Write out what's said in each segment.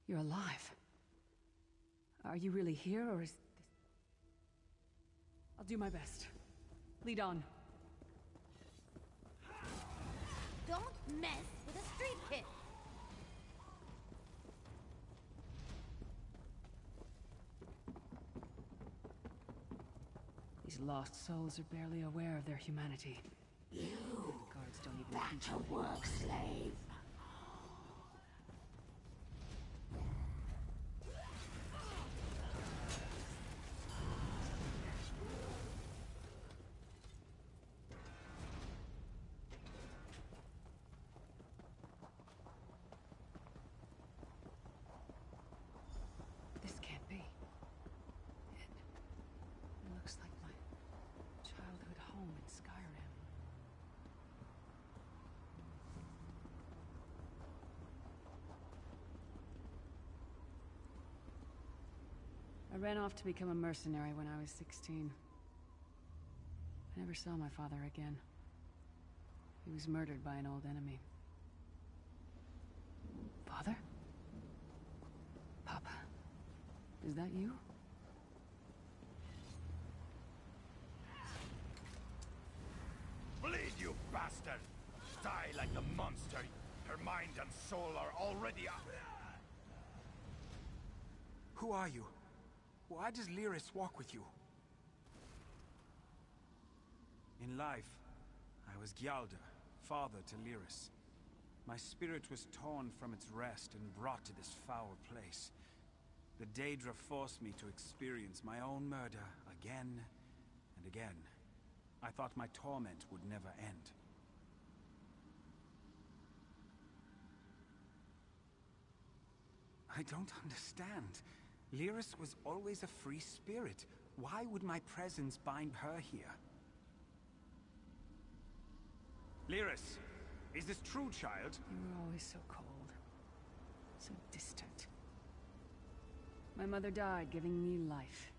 You're alive. Are you really here, or is this... I'll do my best. Lead on. Don't mess with a street kid. These lost souls are barely aware of their humanity. You, The guards don't even back to work, slave. This can't be. It looks like my childhood home in Skyrim. I ran off to become a mercenary when I was 16. I never saw my father again. He was murdered by an old enemy. Father? Papa? Is that you? Bleed, you bastard! Die like the monster! Her mind and soul are already up. Who are you? Why does Lyris walk with you? In life, I was Gyalda, father to Lyris. My spirit was torn from its rest and brought to this foul place. The Daedra forced me to experience my own murder again and again. I thought my torment would never end. I don't understand. Lyris was always a free spirit. Why would my presence bind her here? Lyris, is this true, child? You were always so cold. So distant. My mother died giving me life.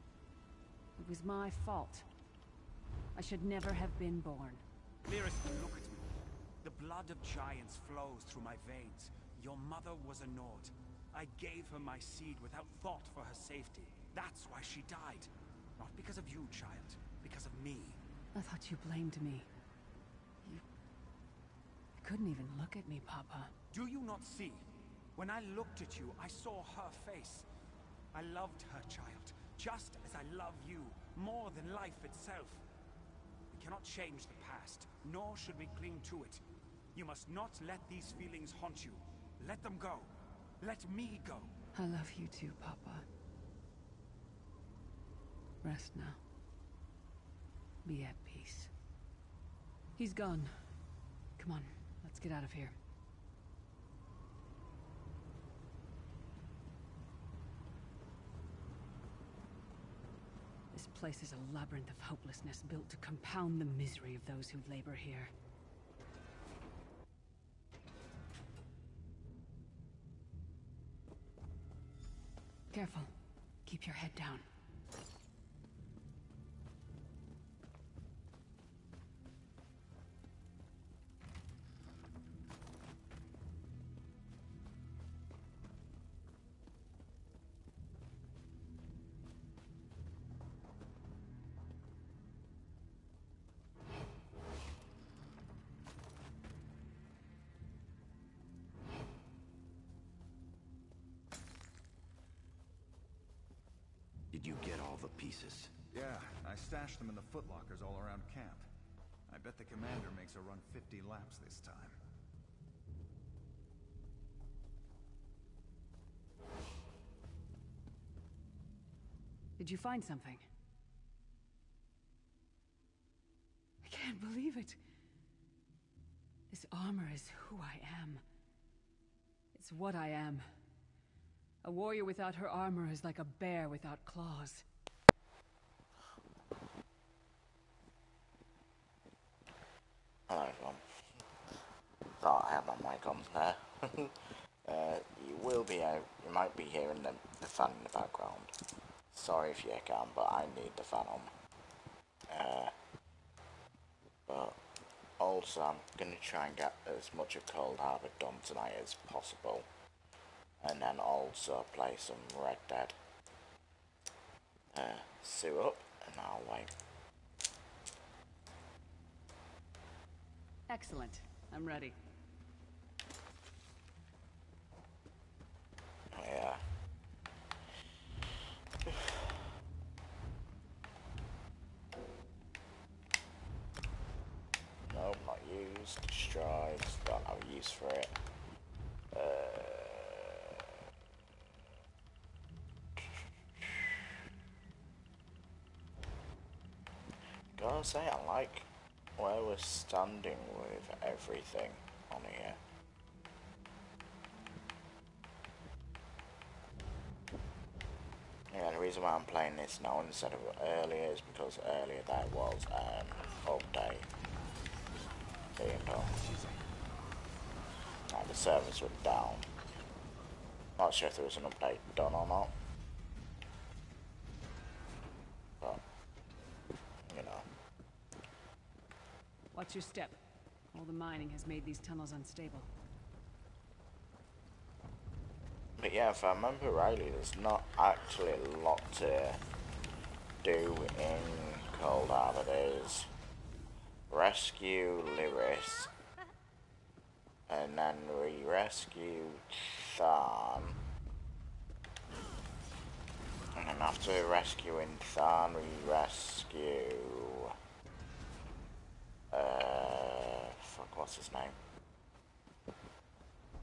It was my fault. I should never have been born. Lyris, look at me. The blood of giants flows through my veins. Your mother was a Nord. I gave her my seed without thought for her safety. That's why she died. Not because of you, child. Because of me. I thought you blamed me. You couldn't even look at me, Papa. Do you not see? When I looked at you, I saw her face. I loved her, child. Just as I love you. More than life itself. We cannot change the past, nor should we cling to it. You must not let these feelings haunt you. Let them go. Let me go. I love you too, Papa. Rest now. Be at peace. He's gone. Come on, let's get out of here. This place is a labyrinth of hopelessness built to compound the misery of those who labor here. Careful. Keep your head down. Did you get all the pieces? Yeah, I stashed them in the footlockers all around camp. I bet the commander makes her run 50 laps this time. Did you find something? I can't believe it. This armor is who I am. It's what I am. A warrior without her armor is like a bear without claws. Hello everyone. Thought I had my mic on there. You might be hearing the fan in the background. Sorry if you can, but I need the fan on. But also I'm going to try and get as much of Cold Harbor done tonight as possible. and then also play some Red Dead. Suit up, and I'll wait. Excellent. I'm ready. Yeah. No, not used. Destroyed. Don't have a use for it. Gotta say, I like where we're standing with everything on here. Yeah, the reason why I'm playing this now instead of earlier is because earlier there was an update being done. Like the servers were down. Not sure if there was an update done or not. But, you know. Watch your step. All the mining has made these tunnels unstable. But yeah, if I remember rightly, there's not actually a lot to do in Cold Harbor. There's rescue Lyris, and then we rescue Tharn, and then after rescuing Tharn, we rescue fuck, what's his name?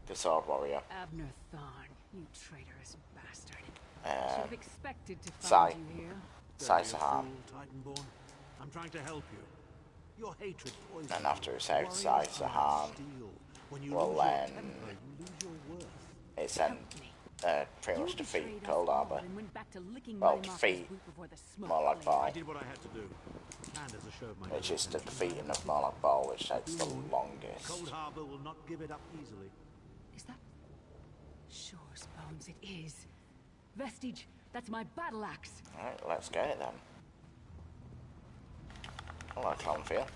The Sword Warrior. Abner Thorn, you traitorous bastard. Uh, Should have expected to Sai. find you here. Sai Don't be a Sahan. fool, Titanborn. I'm trying to help you. Your hatred poisons And after we you. saved Sai Warriors are Sahan, steel. When you well lose your then, temper, you lose your worth. it sent pretty much You defeat betrayed us Cold all Harbor. and went back to licking Well, Money Marker's defeat, boot before the smoke more like cleared. I Ball, did what I had to do. And as a show of my which is the dedication, defeating of Morlock Ball, which takes the longest. Cold Harbor will not give it up easily. Is that... Sure, Bones, it is. Vestige, that's my battle axe. Alright, let's get it then. Hello, Clonfield.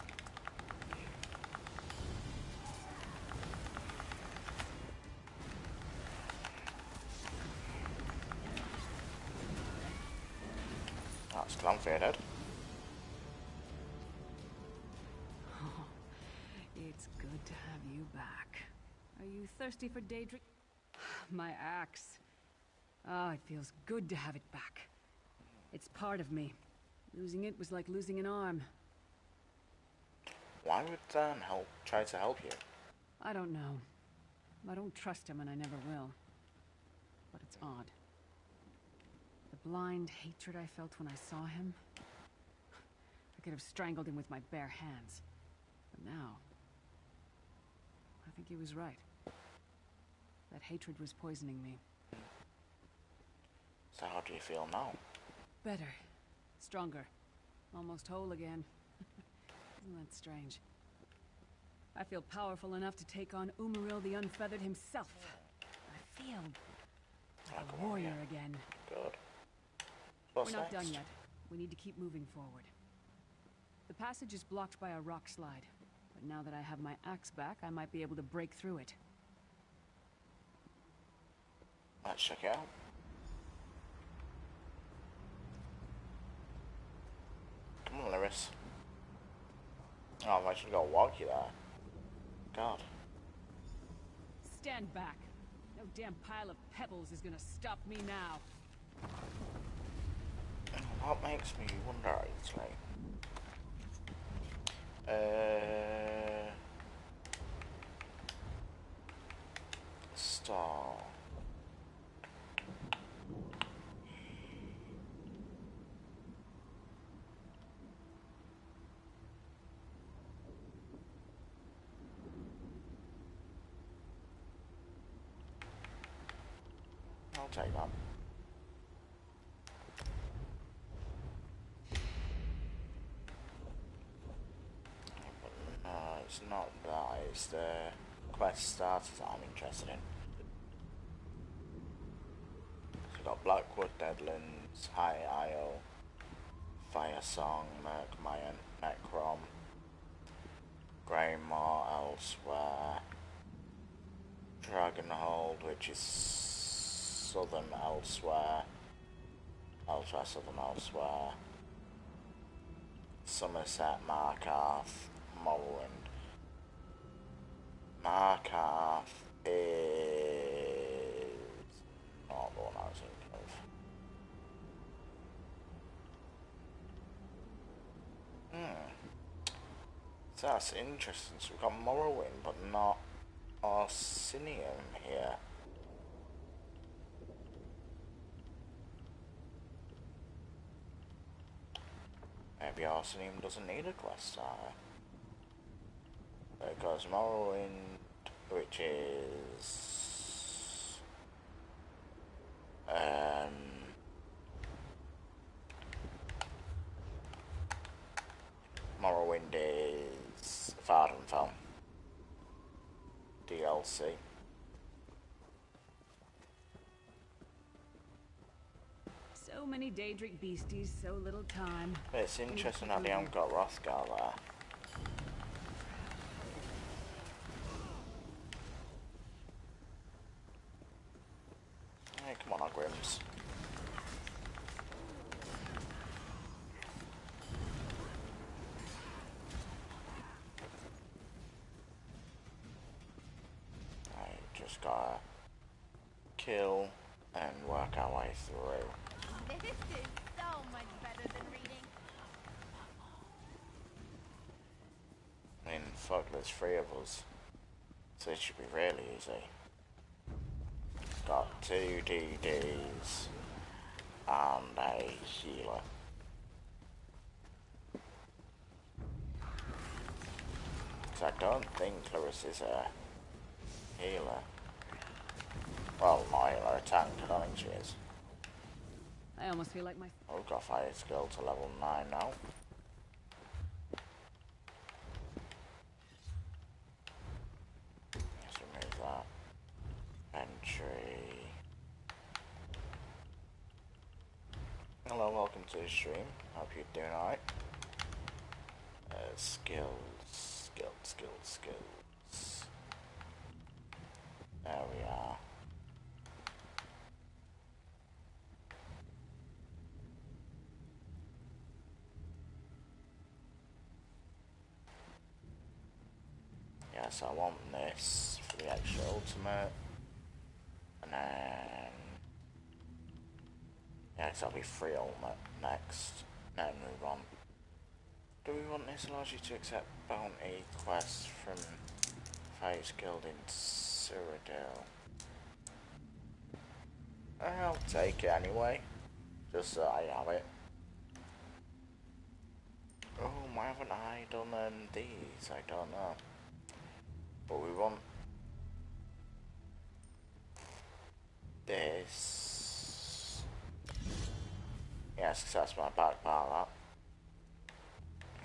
That's Clonfield, Ed. Oh, it's good to have you back. Are you thirsty for day drink? My axe. Ah, it feels good to have it back. It's part of me. Losing it was like losing an arm. Why would Dan try to help you? I don't know. I don't trust him and I never will. But it's odd. The blind hatred I felt when I saw him. I could have strangled him with my bare hands. But now... I think he was right. That hatred was poisoning me. So how do you feel now? Better. Stronger. Almost whole again. Isn't that strange? I feel powerful enough to take on Umaril the Unfeathered himself. I feel like a warrior again. Good. What's We're not next? done yet. We need to keep moving forward. The passage is blocked by a rock slide. But now that I have my axe back, I might be able to break through it. Let's check it out. Come on, Lyris. Oh, I've actually got to walk you there. God. Stand back. No damn pile of pebbles is gonna stop me now. What makes me wonder, actually? Star. I'll take that. But no, it's not that. It's the quest starters that I'm interested in. So we've got Blackwood, Deadlands, High Isle, Fire Song, Merkmayan, Necrom, Greymore, Elsewhere, Dragonhold, which is Southern elsewhere. I'll try Southern elsewhere. Somerset, Markarth, Morrowind. Markarth is not the one I was thinking of. So that's interesting. So we've got Morrowind, but not Orsinium here. Maybe Orsinium doesn't need a quest star. Because Morrowind, which is Morrowind is Vardenfell DLC. So many Daedric beasties, so little time. But it's interesting how they haven't got Rothgar there. Hey, come on, Grims. Just gotta kill and work our way through. This is so much better than reading. I mean, fuck, there's 3 of us, so it should be really easy. Got 2 DDs and a healer. So I don't think Clarissa's a healer. Well, not a healer, a tank. I don't think she is. I almost feel like my... Oh, we've got fire skill to level 9 now. Let's remove that. Entry. Hello, welcome to the stream. Hope you're doing alright. Skills. There we are. Yes, I want this for the extra ultimate. And then... yeah, so that'll be 3 ultimate next. Then move on. Do we want this allows you to accept bounty quests from Fighters Guild in Cyrodiil? I'll take it anyway, just so I have it. Oh, why haven't I done these? I don't know. But we want this. Yes, because that's my back part, that.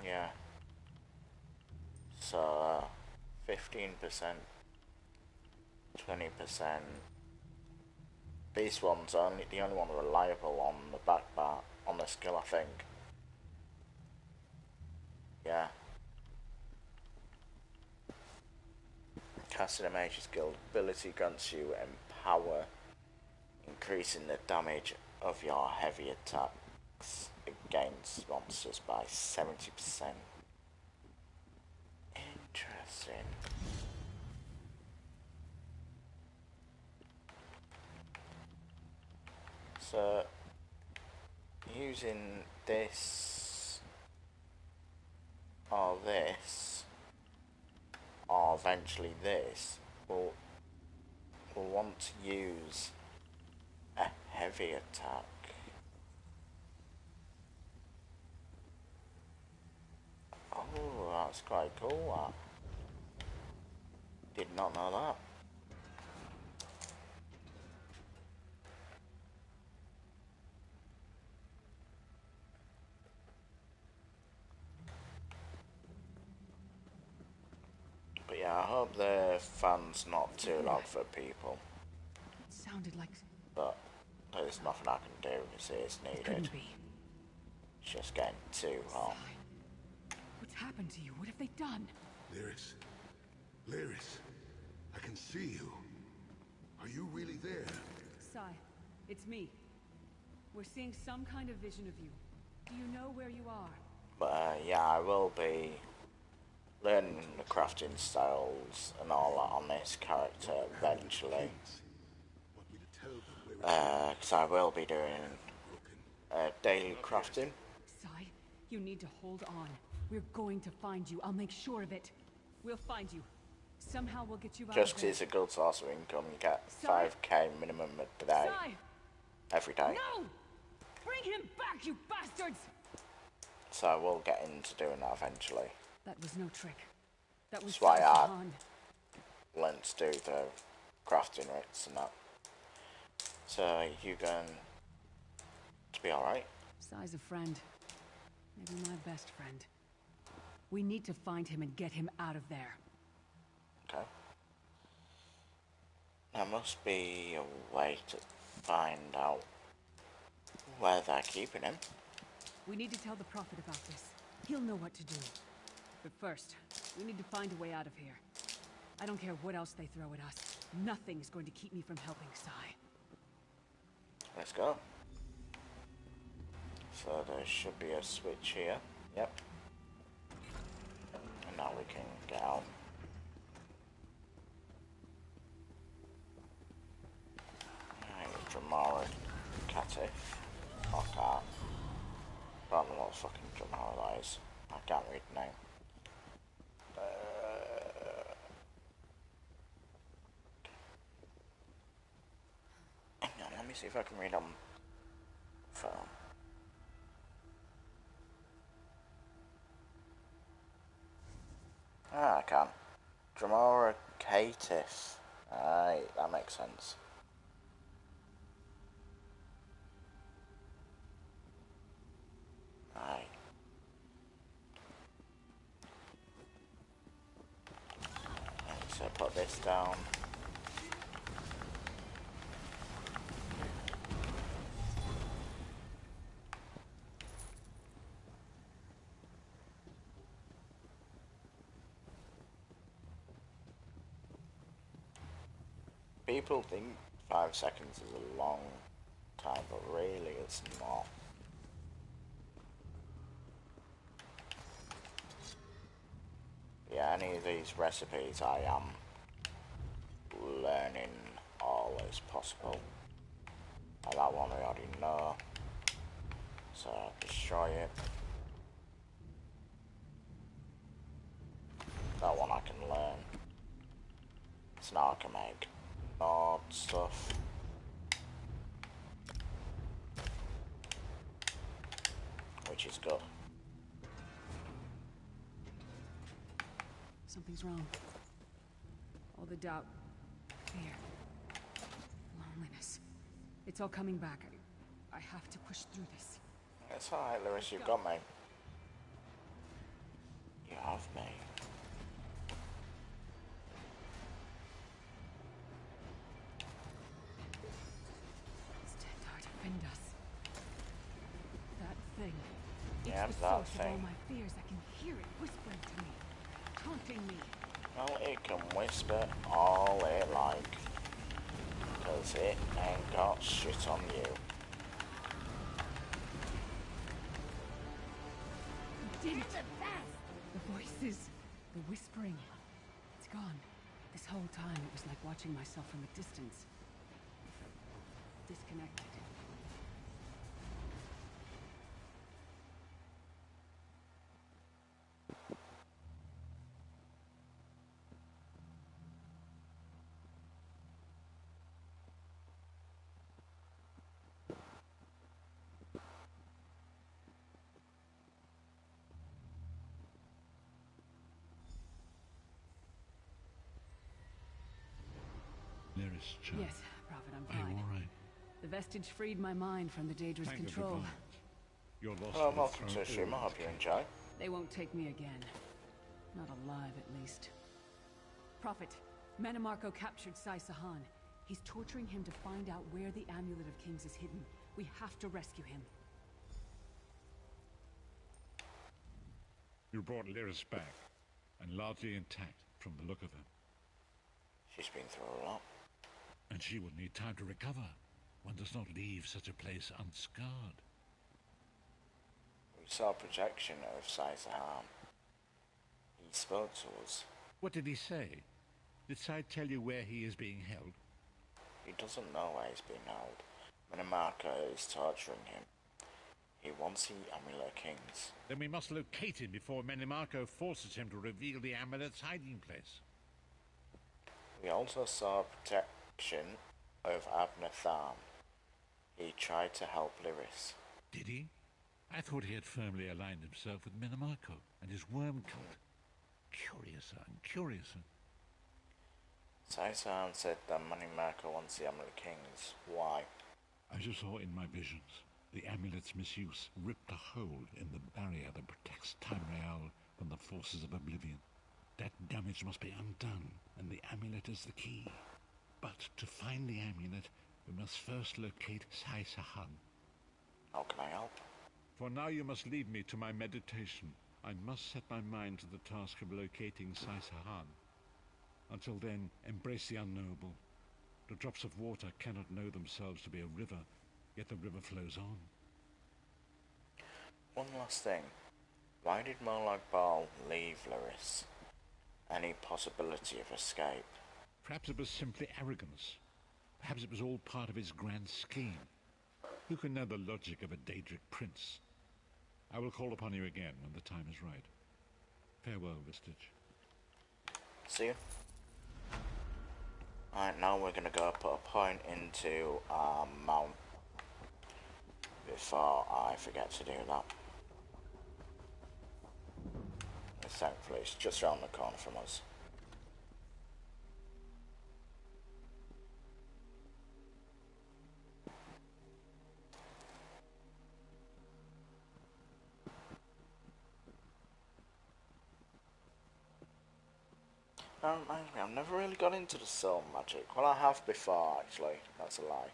Yeah. So, 15%, 20%. This one's the only one reliable on the back part, on the skill, I think. Yeah. Casting a Mage's Guild ability grants you empower, increasing the damage of your heavy attacks against monsters by 70%. Interesting. So, using this or this, or eventually this, we'll want to use a heavy attack. Oh, that's quite cool, that. Did not know that. But yeah, I hope the fan's not too loud for people. It sounded like... But there's nothing I can do, it's needed. Couldn't be. It's just getting too hot. What's happened to you? What have they done? Lyris. Lyris. I can see you. Are you really there? Sai, it's me. We're seeing some kind of vision of you. Do you know where you are? But yeah, I will be learning the crafting styles and all that on this character eventually. Because I will be doing daily crafting. Sai, you need to hold on. We're going to find you. I'll make sure of it. We'll find you. Somehow we'll get you out Just of there. it's a good source of income. You get Sai? 5k minimum a day. Sai! Every day. No! Bring him back, you bastards! So I will get into doing that eventually. That was no trick. That was That's why I Sahan. learned to do the crafting rates and that. So you going to be alright? Sai's a friend. Maybe my best friend. We need to find him and get him out of there. Okay. There must be a way to find out where they're keeping him. We need to tell the Prophet about this. He'll know what to do. But first, we need to find a way out of here. I don't care what else they throw at us. Nothing's going to keep me from helping Sai. Let's go. So there should be a switch here. Yep. And now we can get out. Alright, Dramara Catif. Fuck. I don't know what fucking Dramara that is. I can't read the name. Hang on, let me see if I can read on phone. Ah, I can. Dramara Catif. Aye, that makes sense. Aye. So put this down. People think 5 seconds is a long time, but really it's not. Yeah, any of these recipes I am learning all as possible. And that one I already know. So destroy it. That one I can learn. So now I can make odd stuff. Which is good. Something's wrong. All the doubt, fear, loneliness. It's all coming back. I have to push through this. It's alright, Lewis, you've got me. You have me. Stand hard, defend us. That thing. Yeah, It's the that source of all thing. my fears. I can hear it whispering to me, taunting me. Well, it can whisper all it like. Because it ain't got shit on you. Did it! The voices, the whispering. It's gone. This whole time it was like watching myself from a distance. Disconnected. Nearest child. Yes, Prophet, I'm Are you fine. all right? The vestige freed my mind from the Daedra's Thank you, control. goodbye. Your loss Well, will welcome throw to the stream. I all hope you chaos. enjoy. They won't take me again. Not alive, at least. Prophet, Manamarco captured Sai Sahan. He's torturing him to find out where the Amulet of Kings is hidden. We have to rescue him. You brought Lyris back, and largely intact from the look of her. She's been through a lot. And she will need time to recover. One does not leave such a place unscarred. We saw a projection of Saisahan. He spoke to us. What did he say? Did Sai tell you where he is being held? He doesn't know where he's being held. Minimarco is torturing him. He wants the Amulet Kings. Then we must locate him before Menimarco forces him to reveal the amulet's hiding place. We also saw a protection of Abnathan. He tried to help Lyris. Did he? I thought he had firmly aligned himself with Menimarco and his worm cult. Curiouser and curiouser. Saisan said that Minimarco wants the Amulet Kings. Why? I just saw in my visions the amulet's misuse ripped a hole in the barrier that protects Tamriel from the forces of oblivion. That damage must be undone, and the amulet is the key. But to find the amulet, we must first locate Saisahan. How can I help? For now you must leave me to my meditation. I must set my mind to the task of locating Saisahan. Until then, embrace the unknowable. The drops of water cannot know themselves to be a river, yet the river flows on. One last thing. Why did Molag Bal leave Lyris? Any possibility of escape? Perhaps it was simply arrogance. Perhaps it was all part of his grand scheme. Who can know the logic of a Daedric prince? I will call upon you again when the time is right. Farewell, Vistage. See you. Alright, now we're going to go put a point into our mount before I forget to do that. Thankfully, it's just around the corner from us. That reminds me, I've never really got into the soul magic. Well, I have before, actually. That's a lie.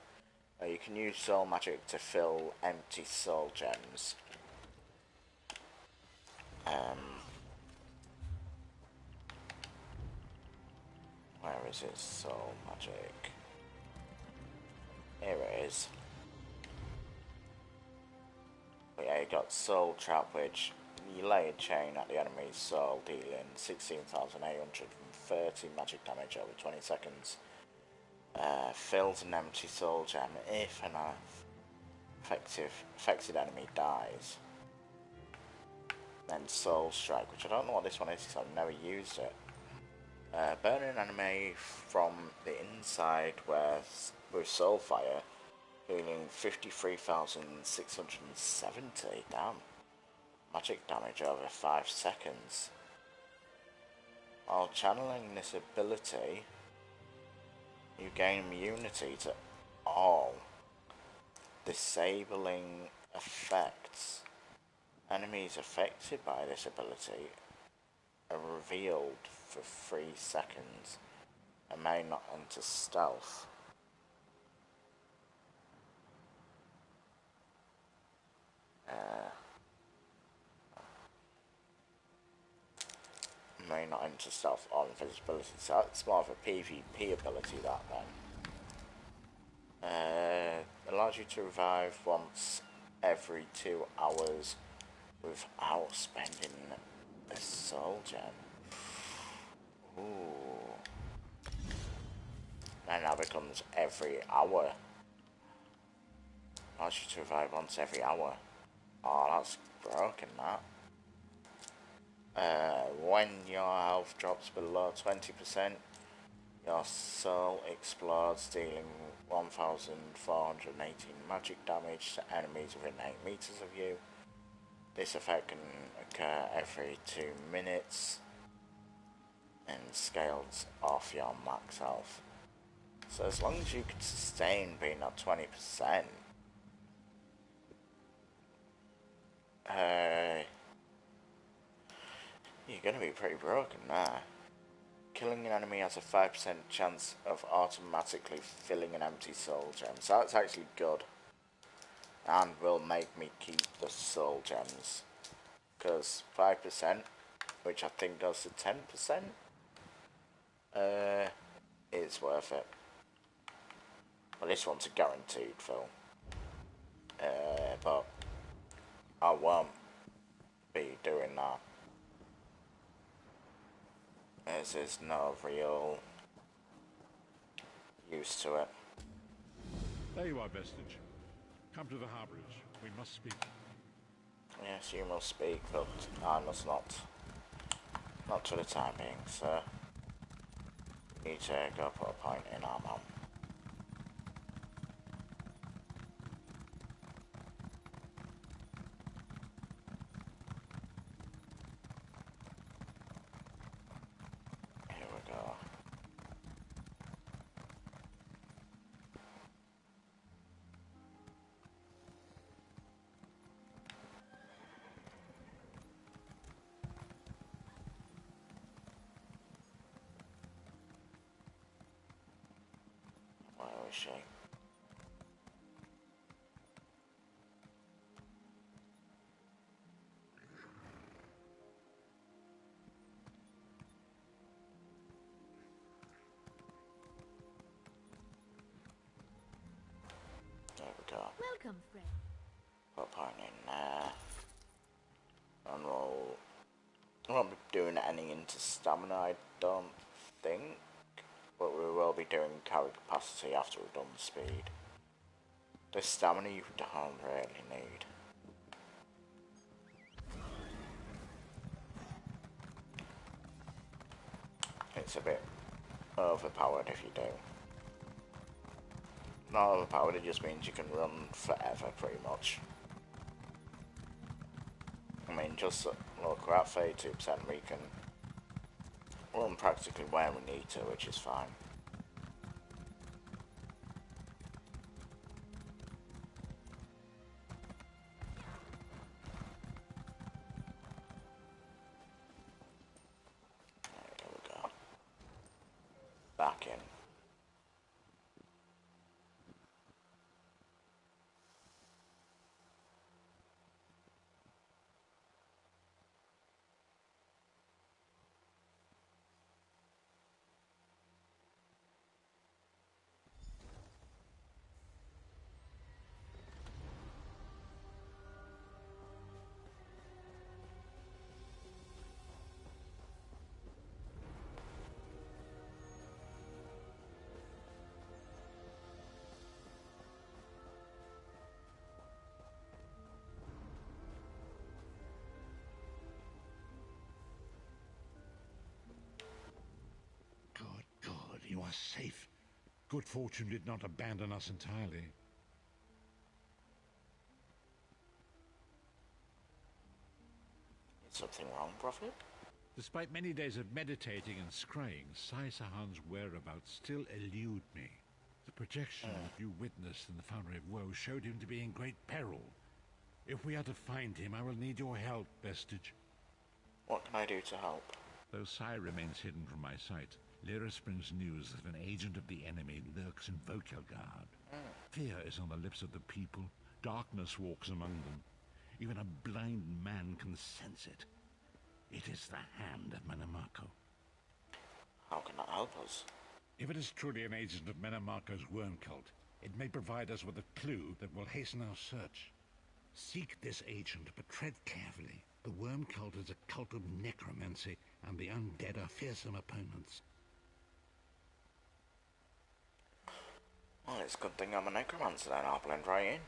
You can use soul magic to fill empty soul gems. Where is it? Soul magic. Here it is. But yeah, you got soul trap, which you lay a chain at the enemy's soul, dealing 16,830 magic damage over 20 seconds. Fills an empty soul gem if an affected enemy dies. Then soul strike, which I don't know what this one is because I've never used it. Burn an enemy from the inside with soul fire, dealing 53,670. Damn. Magic damage over 5 seconds. While channeling this ability, you gain immunity to all disabling effects. Enemies affected by this ability are revealed for 3 seconds and may not enter stealth. May not enter stealth or invisibility, so that's more of a PvP ability, that then. Allows you to revive once every 2 hours without spending a soul gem. Ooh. And now becomes every hour. Allows you to revive once every hour. Oh, that's broken, that. When your health drops below 20%, your soul explodes, dealing 1,418 magic damage to enemies within 8 meters of you. This effect can occur every 2 minutes and scales off your max health. So as long as you can sustain being at 20%, you're going to be pretty broken there. Killing an enemy has a 5% chance of automatically filling an empty soul gem, so that's actually good. And will make me keep the soul gems. Because 5%, which I think goes to 10%, is worth it. Well, this one's a guaranteed fill. But I won't be doing that, as there's no real use to it. There you are, Vestige. Come to the harbourage. We must speak. Yes, you must speak, but I must not. Not for the time being, sir. You need to go put a point in our mum. Here we go. Where is she? There we go. Welcome, friend. Put a point in there. And we won't be doing any into stamina, I don't think. But we will be doing carry capacity after we've done the speed. The stamina you don't really need. It's a bit overpowered if you do. Not overpowered, it just means you can run forever pretty much. I mean, just look, we're at 32%, we can run practically where we need to, which is fine. There we go. Back in. God, you are safe. Good fortune did not abandon us entirely. Is something wrong, Prophet? Despite many days of meditating and scrying, Sai Sahan's whereabouts still elude me. The projection you witnessed in the Foundry of Woe showed him to be in great peril. If we are to find him, I will need your help, Vestige. What can I do to help? Though Sai remains hidden from my sight, Lyris brings news that an agent of the enemy lurks in Vokelgard. Fear is on the lips of the people. Darkness walks among them. Even a blind man can sense it. It is the hand of Menamarco. How can that help us? If it is truly an agent of Menamarco's worm cult, it may provide us with a clue that will hasten our search. Seek this agent, but tread carefully. The worm cult is a cult of necromancy, and the undead are fearsome opponents. Well, it's a good thing I'm a necromancer then, I'll blend right in.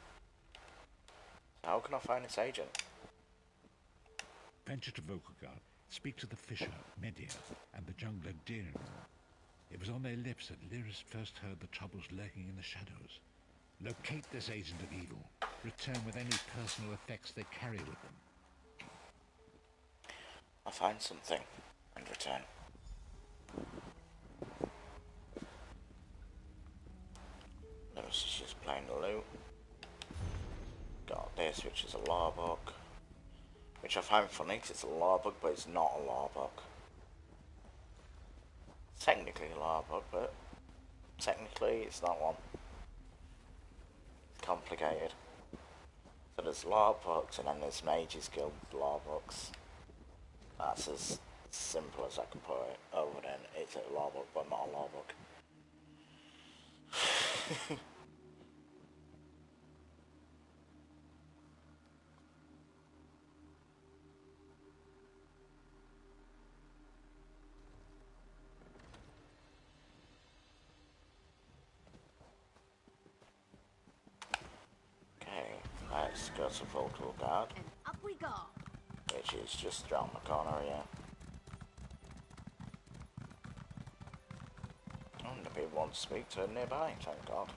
So how can I find this agent? Venture to Vokelgard, speak to the fisher, Media, and the jungler Dirn. It was on their lips that Lyris first heard the troubles lurking in the shadows. Locate this agent of evil. Return with any personal effects they carry with them. I'll find something and return. Notice she's playing the loot. Got this, which is a law book. Which I find funny because it's a law book, but it's not a law book. It's technically a law book, but technically it's not one. It's complicated. So there's law books and then there's Mages Guild law books. That's as simple as I can put it. Over then it's a law book, but not a law book. go to Vocal Guard, And up we go. which is just around the corner here. And the people want to speak to nearby, thank God.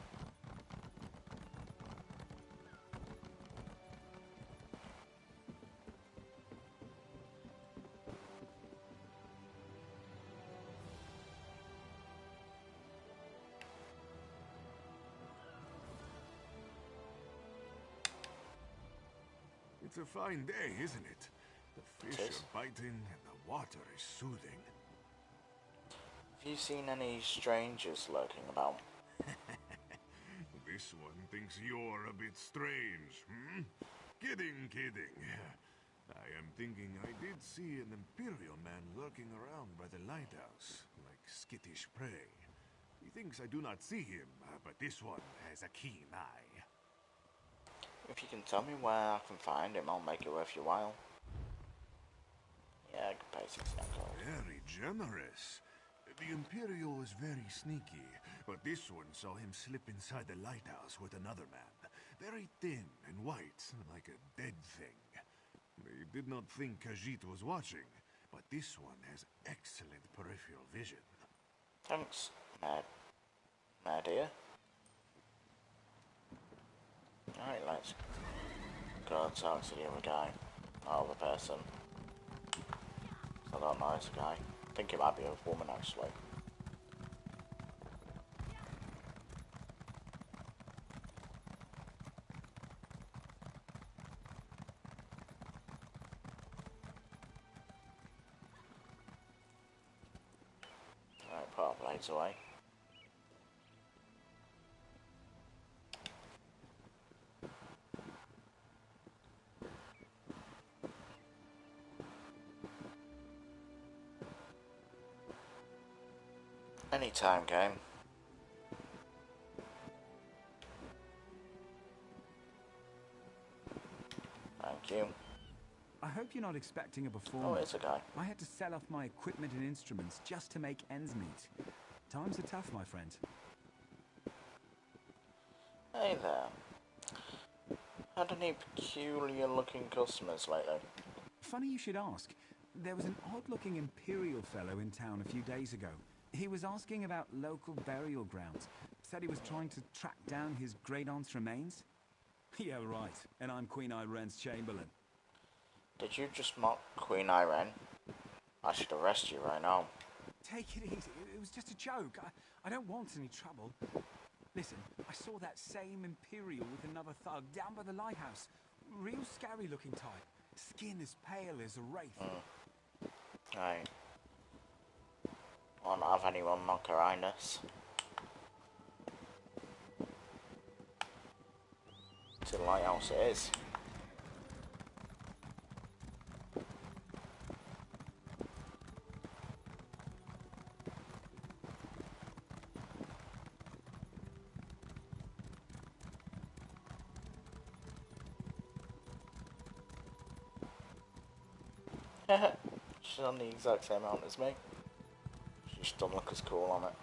It's a fine day, isn't it? The fish are biting and the water is soothing. Have you seen any strangers lurking about? This one thinks you're a bit strange, hmm? Kidding, kidding. I am thinking I did see an Imperial man lurking around by the lighthouse, like skittish prey. He thinks I do not see him, but this one has a keen eye. If you can tell me where I can find him, I'll make it worth your while. Yeah, I can pay 69 gold. Very generous. The Imperial is very sneaky, but this one saw him slip inside the lighthouse with another man. Very thin and white, like a dead thing. They did not think Khajiit was watching, but this one has excellent peripheral vision. Thanks, my dear. Alright, let's go talk to the other guy. Or other person. I don't know, it's a guy. I think it might be a woman actually. Alright, put our blades away. Anytime game. Thank you. I hope you're not expecting a Oh, performance. it's a guy. I had to sell off my equipment and instruments just to make ends meet. Times are tough, my friend. Hey there. Had any peculiar looking customers lately? Funny you should ask. There was an odd-looking Imperial fellow in town a few days ago. He was asking about local burial grounds. Said he was trying to track down his great-aunt's remains. Yeah, right. And I'm Queen Irene's Chamberlain. Did you just mock Queen Irene? I should arrest you right now. Take it easy. It was just a joke. I don't want any trouble. Listen, I saw that same Imperial with another thug down by the lighthouse. Real scary-looking type. Skin as pale as a wraith. Right. Won't have anyone mock Her Highness. To the lighthouse it is. She's on the exact same mount as me. She just doesn't look as cool on it.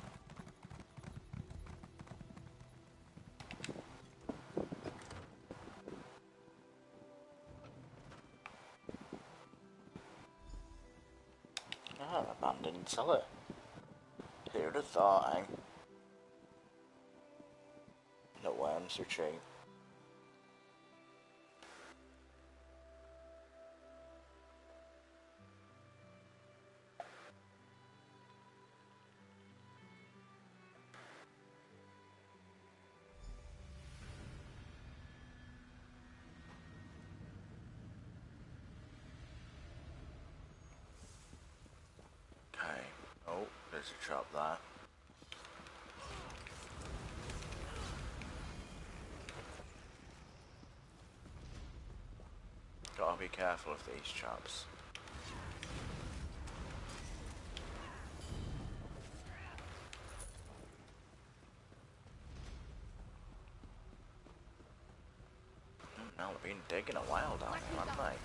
Ah, that man didn't sell it. Who would have thought, eh? The worms retreat. Okay. Oh, there's a trap there. Gotta be careful of these traps. Now they've been digging a while down here, haven't they?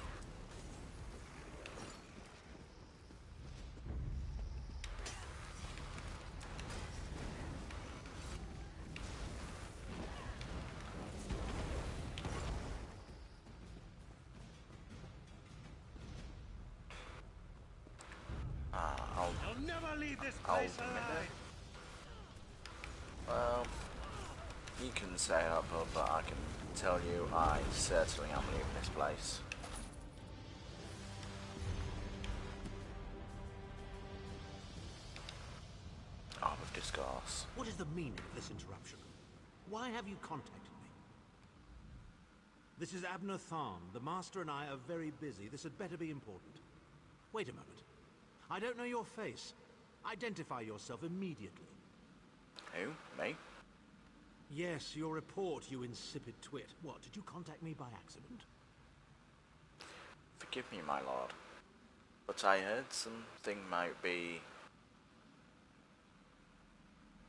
You'll never leave this I'll place admit alive. it. Well, you can say that, but I can tell you I certainly am leaving this place. Arm of Discourse. What is the meaning of this interruption? Why have you contacted me? This is Abner Tharn. The Master and I are very busy. This had better be important. Wait a moment. I don't know your face. Identify yourself immediately. Who? Me? Yes, your report, you insipid twit. What, did you contact me by accident? Forgive me, my lord, but I heard something might be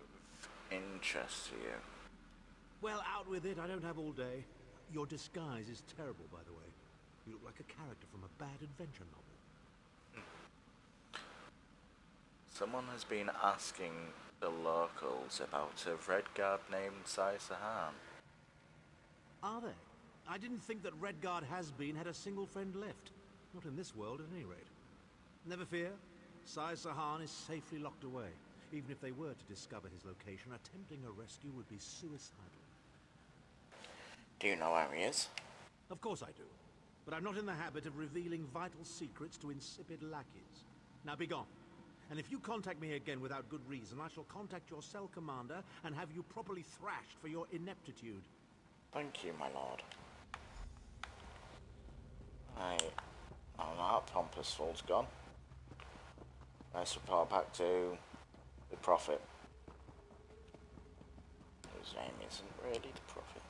of interest to you. Well, out with it. I don't have all day. Your disguise is terrible, by the way. You look like a character from a bad adventure novel. Someone has been asking the locals about a Redguard named Sahan. Are they? I didn't think that Redguard has-been had a single friend left. Not in this world, at any rate. Never fear. Sahan is safely locked away. Even if they were to discover his location, attempting a rescue would be suicidal. Do you know where he is? Of course I do. But I'm not in the habit of revealing vital secrets to insipid lackeys. Now be gone. And if you contact me again without good reason, I shall contact your cell commander and have you properly thrashed for your ineptitude. Thank you, my lord. That pompous fool's gone. Let's report back to the Prophet. Whose name isn't really the Prophet.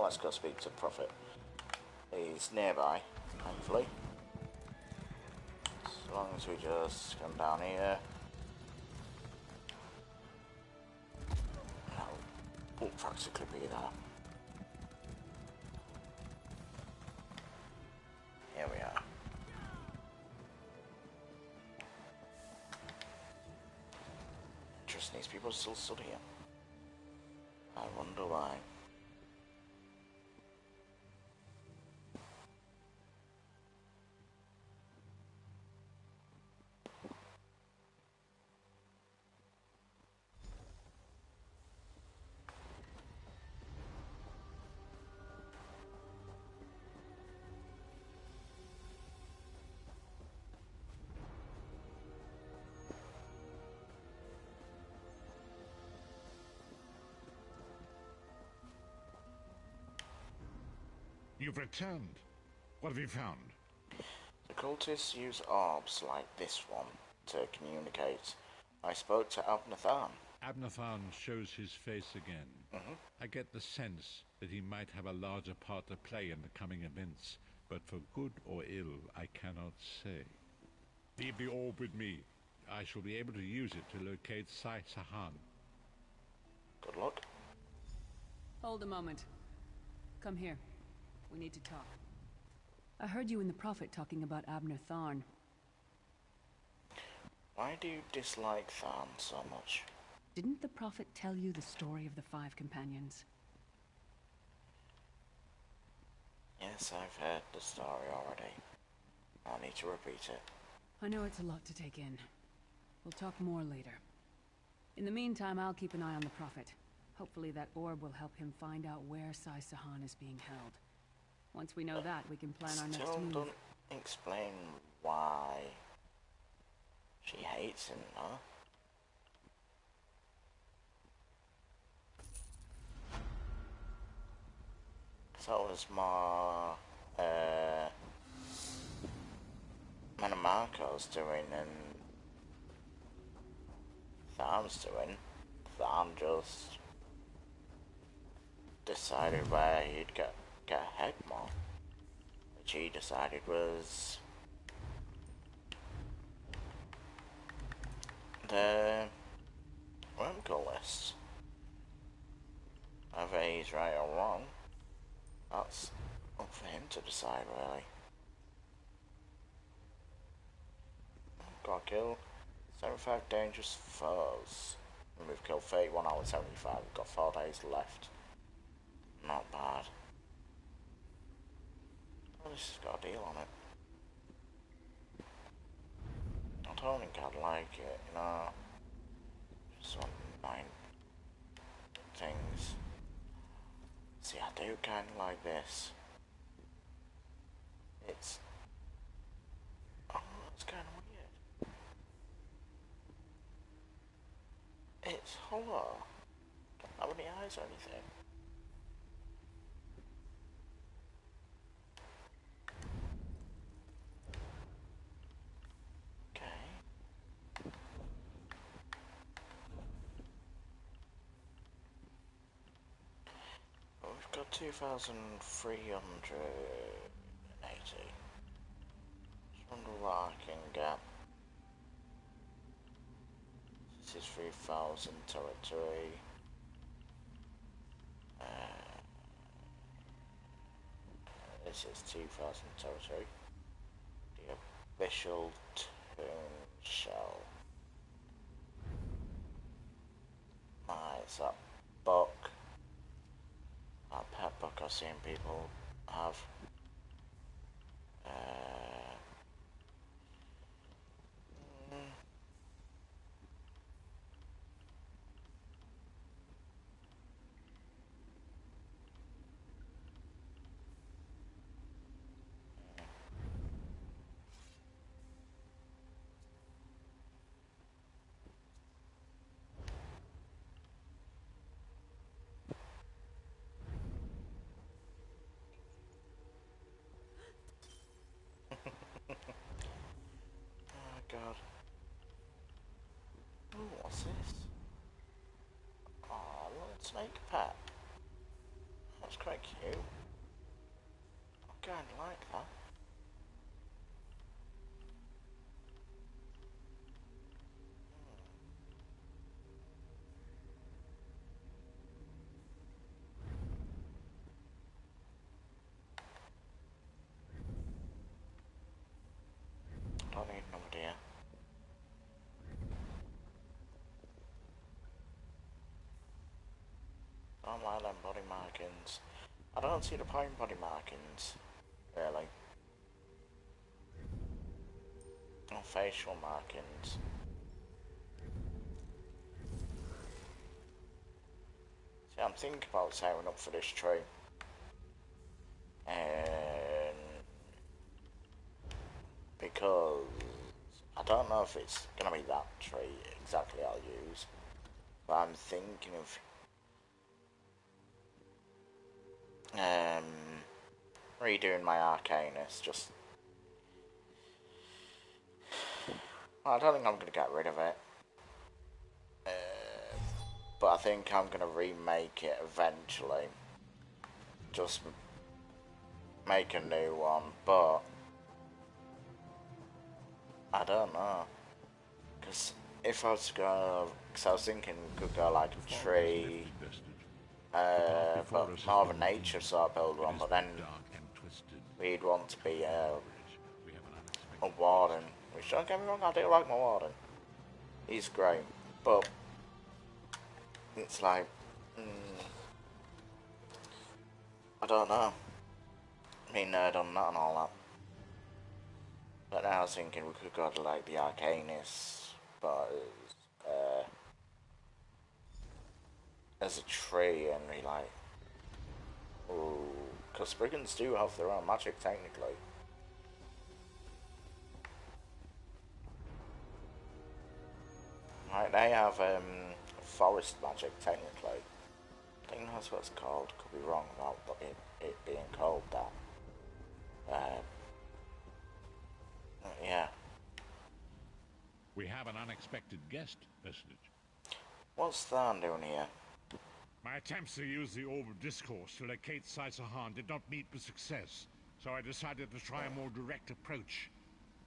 Let's go speak to the Prophet. He's nearby, thankfully. As long as we just come down here. We'll practically be there. Here we are. Interesting, these people still stood here. I wonder why. You've returned. What have you found? The cultists use orbs like this one to communicate. I spoke to Abner Tharn. Abner Tharn shows his face again. I get the sense that he might have a larger part to play in the coming events, but for good or ill, I cannot say. Leave the orb with me. I shall be able to use it to locate Sahan. Good luck. Hold a moment. Come here. We need to talk. I heard you and the Prophet talking about Abner Tharn. Why do you dislike Tharn so much? Didn't the Prophet tell you the story of the 5 companions? Yes, I've heard the story already. I need to repeat it. I know it's a lot to take in. We'll talk more later. In the meantime, I'll keep an eye on the Prophet. Hopefully that orb will help him find out where Sahan is being held. Once we know that, we can plan our next move. Still don't explain why she hates him, huh? So it was more Marco's doing and Tharn's doing. Tharn just decided where he'd get ahead more. which he decided was the Wormcool list. Whether he's right or wrong, that's up for him to decide, really. Got killed 75 dangerous foes. And we've killed 31 out of 75. We've got 4 days left. Not bad. Well, this has got a deal on it. I don't think I'd like it, you know. Just want mine things. See, I do kind of like this. It's... oh, that's kind of weird. It's hollow. Don't have any eyes or anything. Okay. Well, we've got 2,380. Just wonder what I can get. This is 3,000 territory. This is 2,000 territory. The official tomb shell. Nice, that book. That pet book I've seen people have. Oh god. Ooh, what's this? Oh, a little snake pet. That's quite cute. I kinda like that. Don't need another deer. Don't like them body markings. I don't see the point in body markings, really. Or facial markings. See, I'm thinking about saving up for this tree. And because I don't know if it's gonna be that tree exactly I'll use, but I'm thinking of redoing my Arcanus. Just I don't think I'm gonna get rid of it, but I think I'm gonna remake it eventually. Just make a new one, but I don't know, because if I was to go, because I was thinking we could go like a tree, but more of a nature sort of build one, but then we'd want to be a warden, which don't get me wrong, I do like my warden, he's great, but it's like, I don't know, me nerd on that and all that. But now I was thinking we could go to like the Arcanus, but as a tree and be like, ooh, because brigands do have their own magic technically. Right, they have forest magic technically. I think that's what it's called. Could be wrong about it being called that. Yeah. We have an unexpected guest, personage. What's Tharn doing here? My attempts to use the Orb of Discourse to locate Sai Sahan did not meet with success, So I decided to try a more direct approach.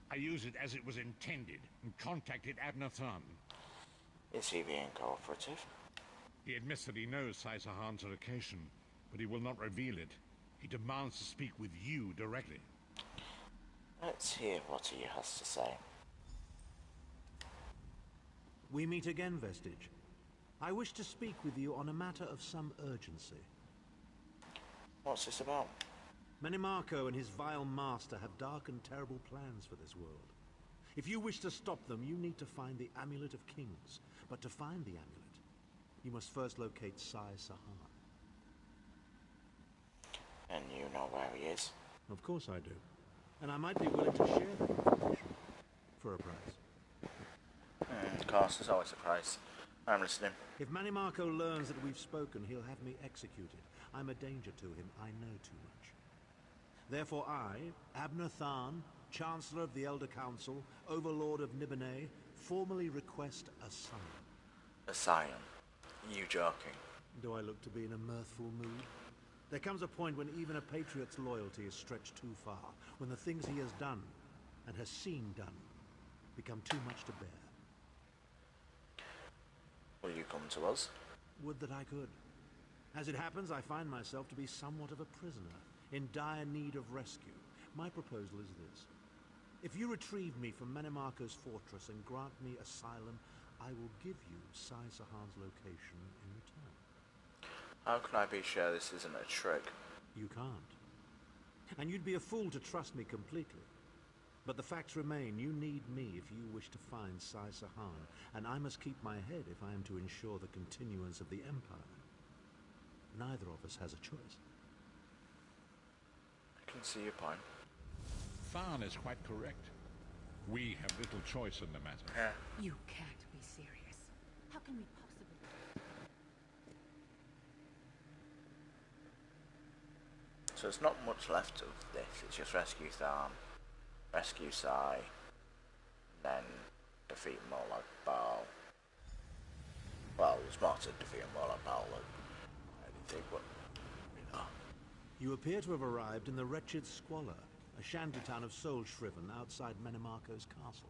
I used it as it was intended and contacted Abner Thun. Is he being cooperative? He admits that he knows Saisahan's location, but he will not reveal it. He demands to speak with you directly. Let's hear what he has to say. We meet again, Vestige. I wish to speak with you on a matter of some urgency. What's this about? Menimarco and his vile master have dark and terrible plans for this world. If you wish to stop them, you need to find the Amulet of Kings. But to find the amulet, you must first locate Saisahan. And you know where he is? Of course I do. And I might be willing to share that information. For a price. Of course, there's always a price. I'm listening. If Manimarco learns that we've spoken, he'll have me executed. I'm a danger to him. I know too much. Therefore I, Abner Than, Chancellor of the Elder Council, Overlord of Nibene, formally request asylum. Asylum? You joking? Do I look to be in a mirthful mood? There comes a point when even a patriot's loyalty is stretched too far, when the things he has done, and has seen done, become too much to bear. Will you come to us? Would that I could. As it happens, I find myself to be somewhat of a prisoner, in dire need of rescue. My proposal is this. If you retrieve me from Menimarco's fortress and grant me asylum, I will give you Saisahan's location in return. How can I be sure this isn't a trick? You can't. And you'd be a fool to trust me completely. But the facts remain, you need me if you wish to find Saisahan, and I must keep my head if I am to ensure the continuance of the Empire. Neither of us has a choice. I can see your point. Than is quite correct. We have little choice in the matter. Yeah. You can't be serious. How can we possibly? So there's not much left of this. It's just rescue Than, rescue Sai, then defeat Molag Bal. Well, there's more to defeat Molag Bal than anything, but you know. You appear to have arrived in the wretched Squalor, a shantytown of Soulshriven outside Menimarco's castle.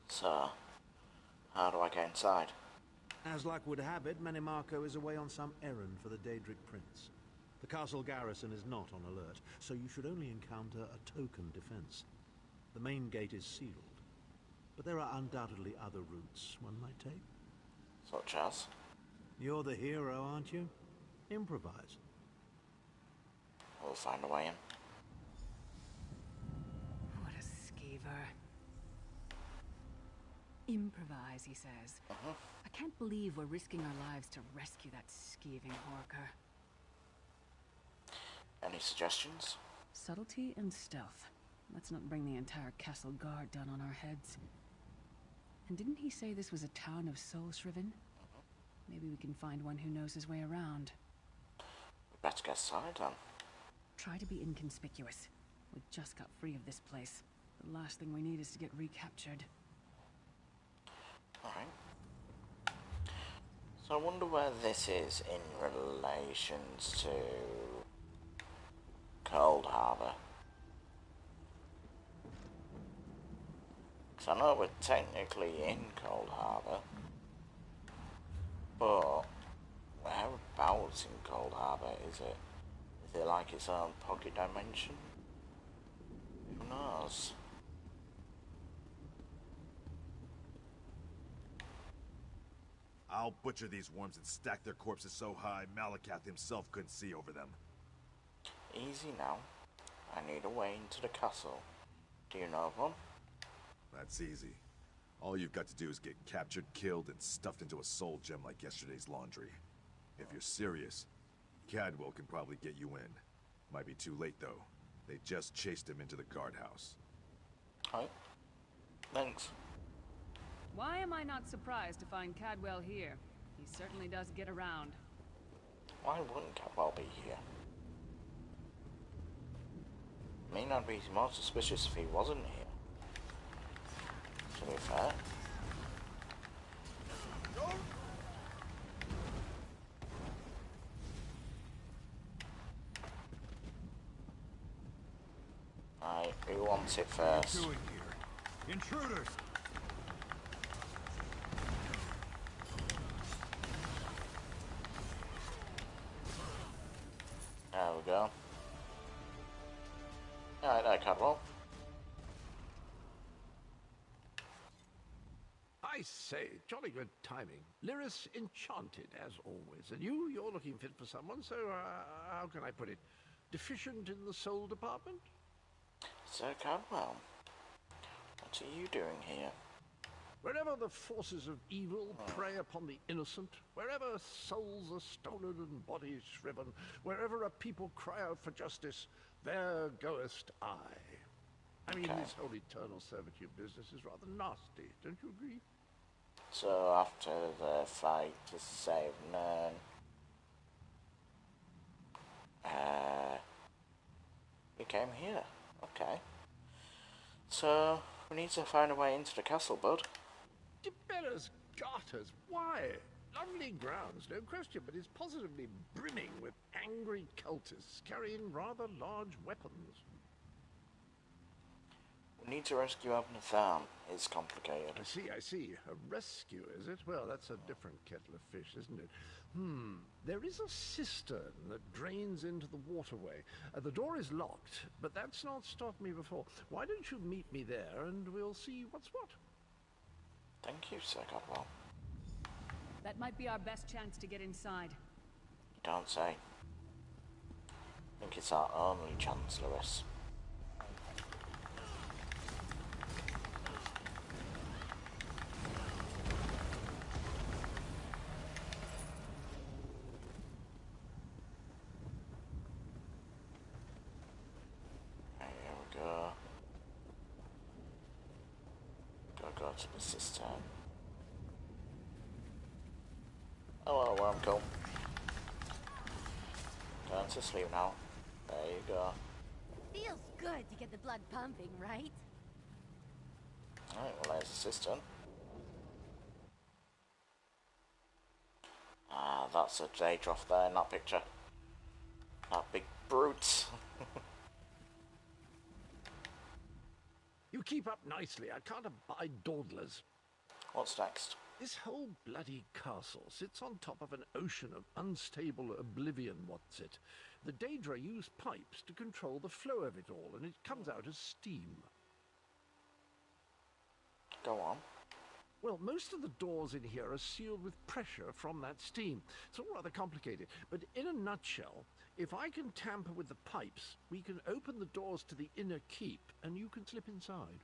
So, how do I get inside? As luck would have it, Menimarco is away on some errand for the Daedric Prince. The castle garrison is not on alert, so you should only encounter a token defense. The main gate is sealed, but there are undoubtedly other routes one might take. Such as? You're the hero, aren't you? Improvise. We'll find a way in. What a skeever. Improvise, he says. I can't believe we're risking our lives to rescue that skeeving Horker. Any suggestions? Subtlety and stealth. Let's not bring the entire castle guard down on our heads. And didn't he say this was a town of Soulshriven? Maybe we can find one who knows his way around. We better get inside then. Try to be inconspicuous. We just got free of this place. The last thing we need is to get recaptured. Alright. So I wonder where this is in relations to Cold Harbor. Because I know we're technically in Cold Harbor, but whereabouts in Cold Harbor is it? Is it like its own pocket dimension? Who knows? I'll butcher these worms and stack their corpses so high Malakath himself couldn't see over them. Easy now. I need a way into the castle. Do you know of one? That's easy. All you've got to do is get captured, killed, and stuffed into a soul gem like yesterday's laundry. If you're serious, Cadwell can probably get you in. Might be too late, though. They just chased him into the guardhouse. Alright. Thanks. Why am I not surprised to find Cadwell here? He certainly does get around. Why wouldn't Cadwell be here? May not be more suspicious if he wasn't here. To be fair. Who wants it What are first? you doing here? Intruders! There we go. Alright, there, Cadwell. I say, jolly good timing. Lyris enchanted, as always. And you're looking fit for someone, so how can I put it? Deficient in the soul department? Sir Cadwell, what are you doing here? Wherever the forces of evil prey upon the innocent, wherever souls are stolen and bodies shriven, wherever a people cry out for justice, there goest I. I mean, this whole eternal servitude business is rather nasty, don't you agree? So after the fight to save Nern, you came here. Okay. So we need to find a way into the castle, bud. Tiberius Garters, why? Lovely grounds, no question, but it's positively brimming with angry cultists carrying rather large weapons. We need to rescue Abnathan. It's complicated. I see. A rescue, is it? Well, that's a different kettle of fish, isn't it? There is a cistern that drains into the waterway. The door is locked, but that's not stopped me before. Why don't you meet me there and we'll see what's what? Thank you, Sir Cadwell. That might be our best chance to get inside. You don't say. I think it's our only chance, Lewis. Here we go. Go to the cistern. Hello, Wormcoat. Going to sleep now. There you go. Feels good to get the blood pumping, right? Alright, well there's the cistern. Ah, that's a Daedra there in that picture. That big brute. You keep up nicely. I can't abide dawdlers. What's next? This whole bloody castle sits on top of an ocean of unstable oblivion, what's it? The Daedra use pipes to control the flow of it all, and it comes out as steam. Go on. Well, most of the doors in here are sealed with pressure from that steam. It's all rather complicated, but in a nutshell, if I can tamper with the pipes, we can open the doors to the inner keep, and you can slip inside.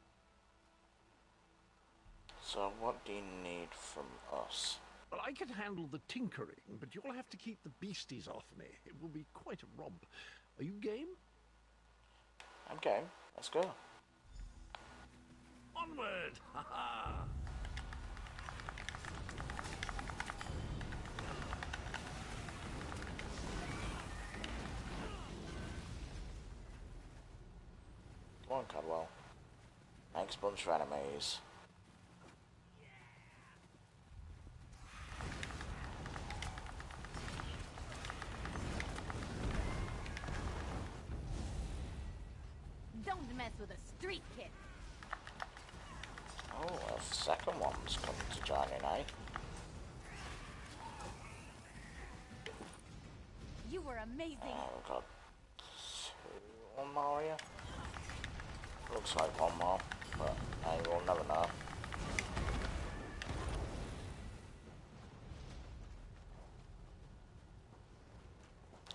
So what do you need from us? Well, I can handle the tinkering, but you'll have to keep the beasties off me. It will be quite a romp. Are you game? I'm game. Let's go. Onward! Ha ha! Come on, Cadwell. Thanks, bunch of enemies. Don't mess with a street kid. Oh, a second one's come to join in, eh? You were amazing. We've got one more here. Looks like one more, but I will never know.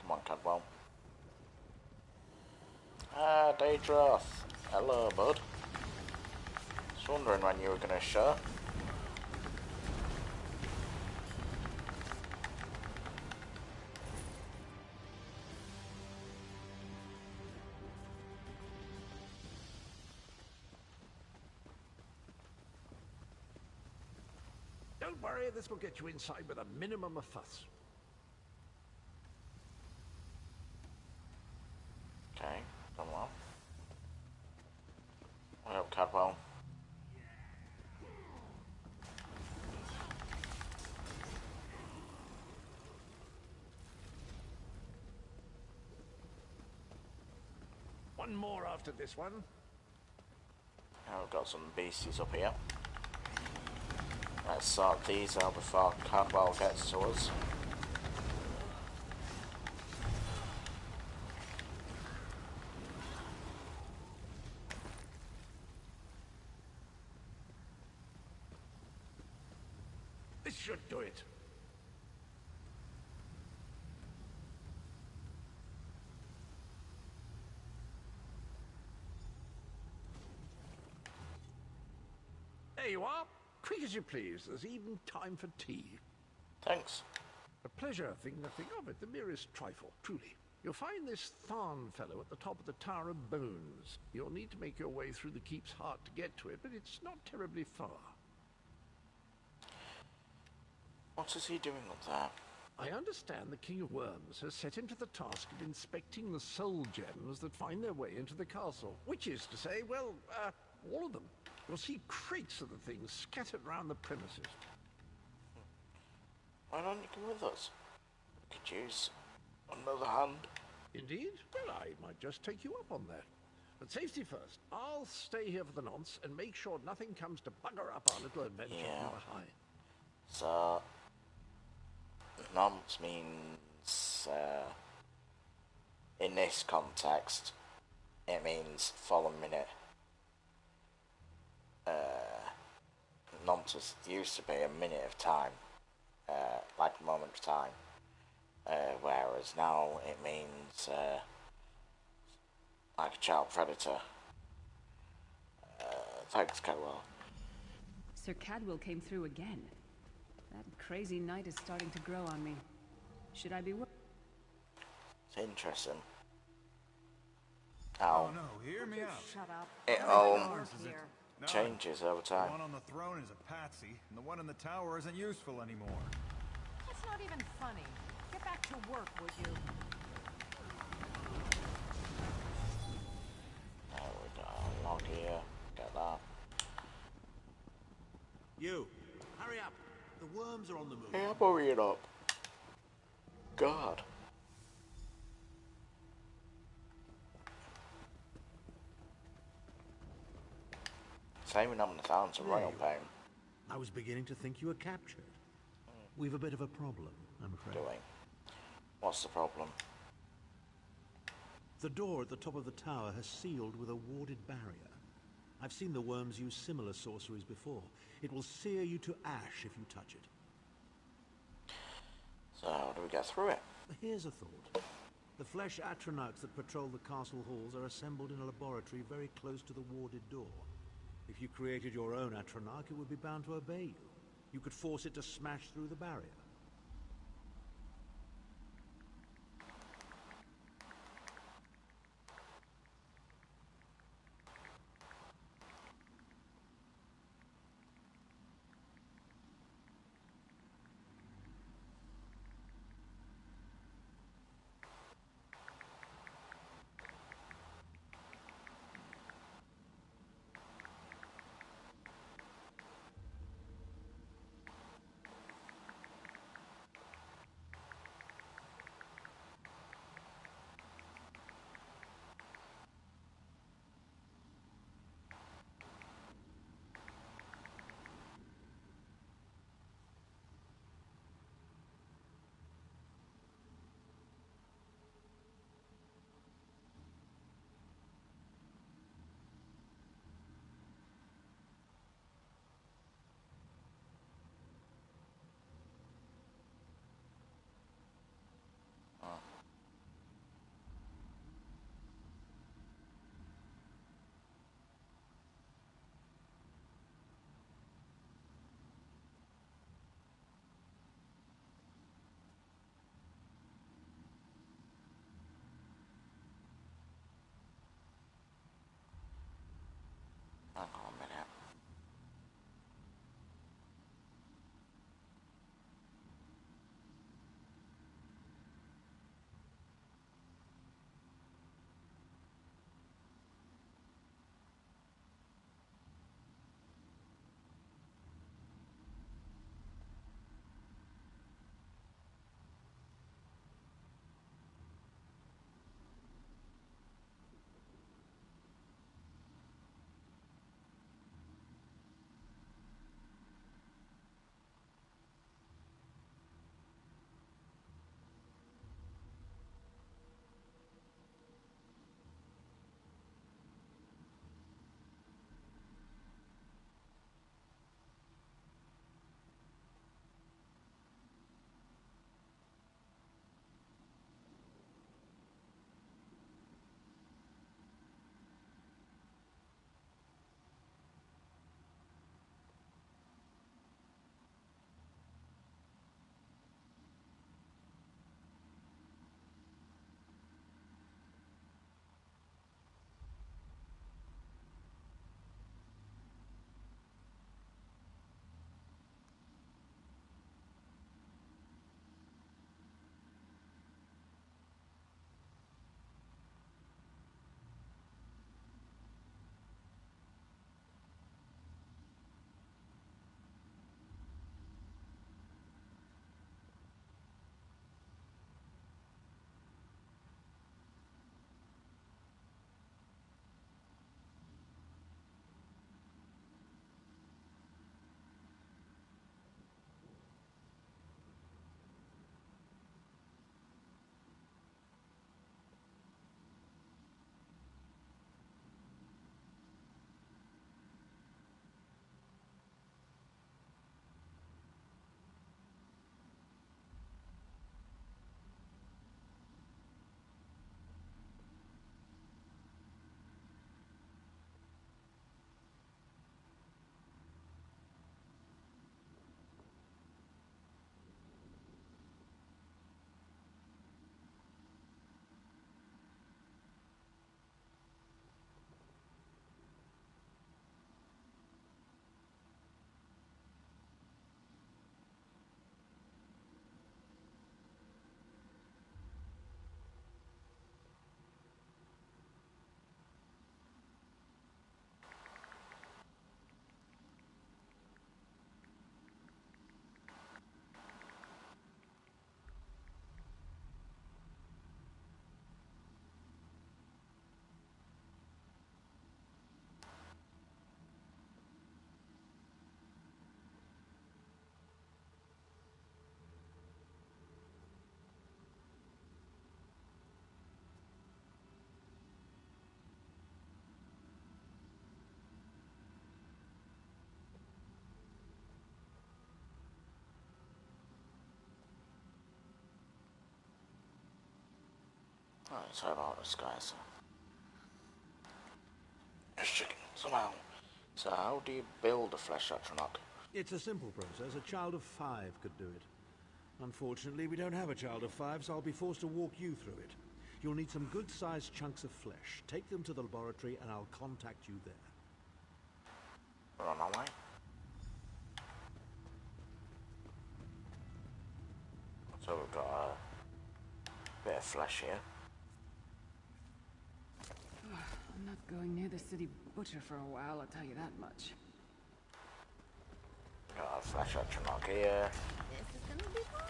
Come on, Cadwell. Ah, Daedra. Hello, bud. Just wondering when you were going to show. Don't worry, this will get you inside with a minimum of fuss. Okay, come on. Well, Cadwell. One more after this one. I've got some beasties up here. Let's sort these out before Cadwell gets to us. This should do it. There you are. Quick as you please. There's even time for tea. Thanks. A pleasure, think nothing of it. The merest trifle, truly. You'll find this Tharn fellow at the top of the Tower of Bones. You'll need to make your way through the keep's heart to get to it, but it's not terribly far. What is he doing up there? I understand the King of Worms has set him to the task of inspecting the soul gems that find their way into the castle. Which is to say, well, all of them. You'll see crates of the things scattered around the premises. Why don't you come with us? We could use another hand. Indeed? Well, I might just take you up on that. But safety first. I'll stay here for the nonce and make sure nothing comes to bugger up our little adventure from behind. So, nonce means, in this context, it means follow minute. Nonce used to be a minute of time, like a moment of time, whereas now it means like a child predator. Thanks, Cadwell. Sir Cadwell came through again. That crazy night is starting to grow on me. Should I be worried? It's interesting. Oh no, hear me out. Shut up. It all changes over time. The one on the throne is a patsy, and the one in the tower isn't useful anymore. That's not even funny. Get back to work, would you? Oh, we got a log here. Get that. You, hurry up. The worms are on the move. Hey, I'm hurrying up. God. Saving up the sounds of royal pain. I was beginning to think you were captured. We've a bit of a problem, I'm afraid. Doing. What's the problem? The door at the top of the tower has sealed with a warded barrier. I've seen the worms use similar sorceries before. It will sear you to ash if you touch it. So, how do we get through it? Here's a thought. The flesh atronachs that patrol the castle halls are assembled in a laboratory very close to the warded door. If you created your own atronach, it would be bound to obey you. You could force it to smash through the barrier. Alright, sorry about this, guys. Just checking somehow. So how do you build a flesh atronach? It's a simple process. A child of 5 could do it. Unfortunately, we don't have a child of 5, so I'll be forced to walk you through it. You'll need some good-sized chunks of flesh. Take them to the laboratory and I'll contact you there. We're on our way. So we've got a bit of flesh here. I'm not going near the city butcher for a while, I'll tell you that much. Got a flesh atronach here. This is gonna be fun.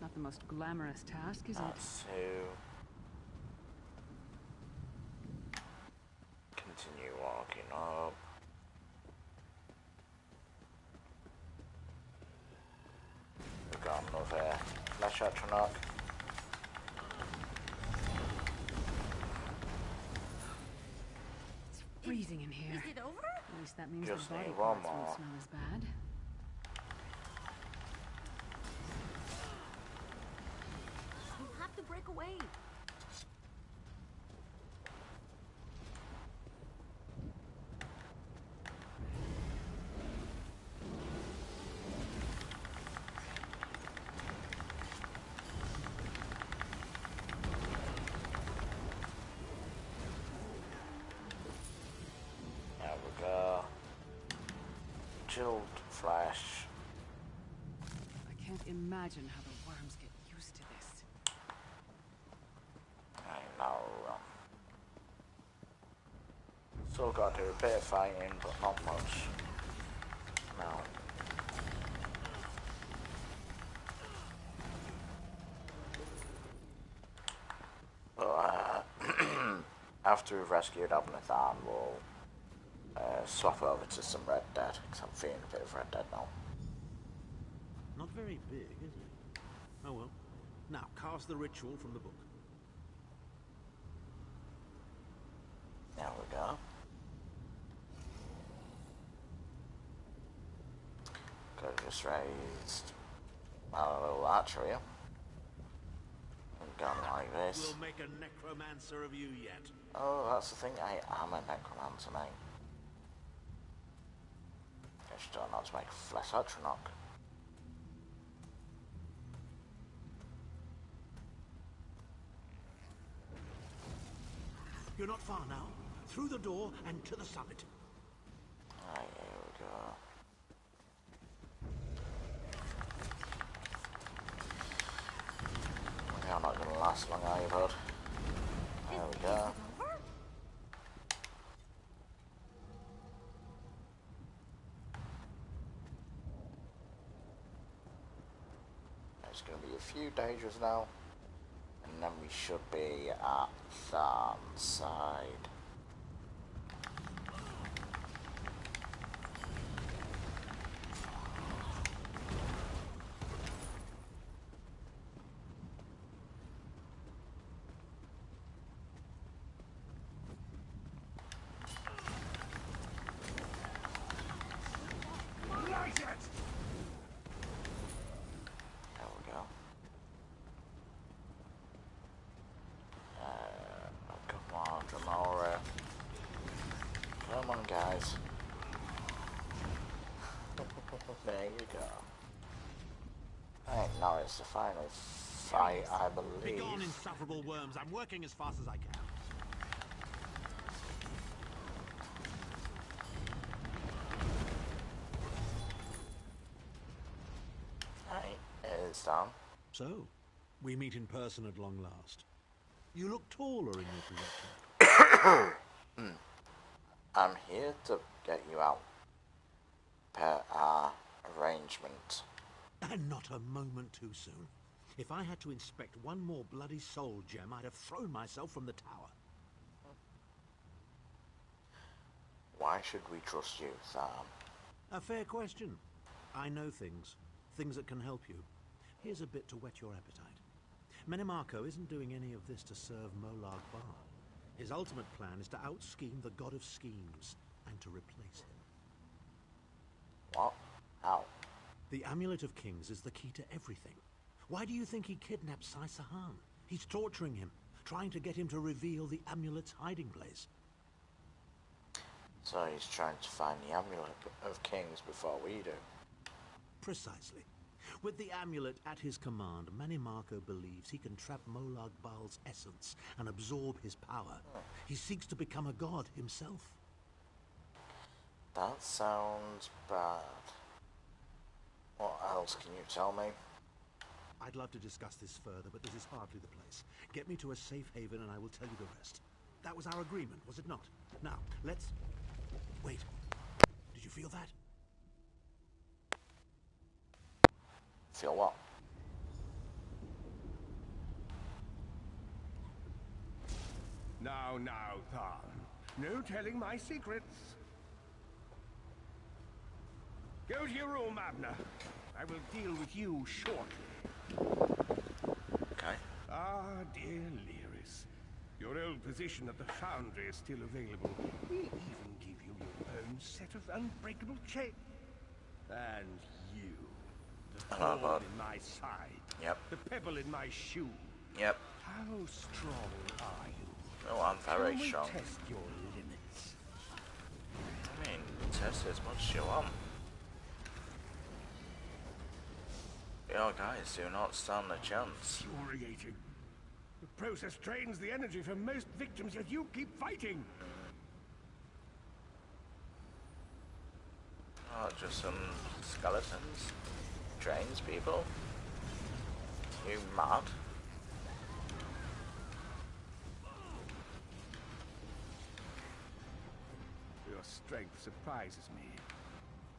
Not the most glamorous task, is it? That's to continue walking up. We've got another flesh atronach. It's freezing in here. Is it over? At least that means Just the body need one parts won't more. smell as bad. You have to break away. There we go. Chilled flesh. I can't imagine how the worms get used to this. I know. Still got to do a bit of fighting, but not much. No. But after we've rescued Abnathan, we'll swap over to some Red Dead, because I'm feeling a bit of Red Dead now. Not very big, is it? Oh well. Now, cast the ritual from the book. There we go. Could have just raised a little archer here. And gone like this. We'll make a necromancer of you yet. Oh, that's the thing, I am a necromancer, mate. I just don't know how to make flesh atronach. You're not far now. Through the door and to the summit. Right, here we go. You're not going to last long, are you, bud? There we go. There's going to be a few dangers now, and then we should be at that side. There we go. Come on, Dremora. Come on, guys. There you go. Right, now it's the final fight, I believe. Begone, insufferable worms. I'm working as fast as I can. Right, it's done. So, we meet in person at long last. You look taller in your possession. I'm here to get you out. Per our arrangement. And not a moment too soon. If I had to inspect one more bloody soul gem, I'd have thrown myself from the tower. Why should we trust you, Sam? A fair question. I know things. Things that can help you. Here's a bit to whet your appetite. Menimarco isn't doing any of this to serve Molag Bal. His ultimate plan is to out-scheme the god of schemes and to replace him. The Amulet of Kings is the key to everything. Why do you think he kidnapped Sai Sahan? He's torturing him, trying to get him to reveal the amulet's hiding place. So he's trying to find the Amulet of Kings before we do. Precisely. With the amulet at his command, Manimarco believes he can trap Molag Bal's essence and absorb his power. He seeks to become a god himself. That sounds bad. What else can you tell me? I'd love to discuss this further, but this is hardly the place. Get me to a safe haven and I will tell you the rest. That was our agreement, was it not? Now, let's... Wait. Did you feel that? Feel what? Now, Tharn. No telling my secrets. Go to your room, Abner. I will deal with you shortly. Okay. Ah, dear Lyris. Your old position at the Foundry is still available. We'll even give you your own set of unbreakable chains. And you, the thorn in my side. Yep. The pebble in my shoe. Yep. How strong are you? Oh, I'm very Shall strong. we test your limits? I mean, test as much as you want. Your guys do not stand a chance. Infuriating. The process drains the energy from most victims, yet you keep fighting. Oh, just some skeletons. Drains people. You mad? Your strength surprises me.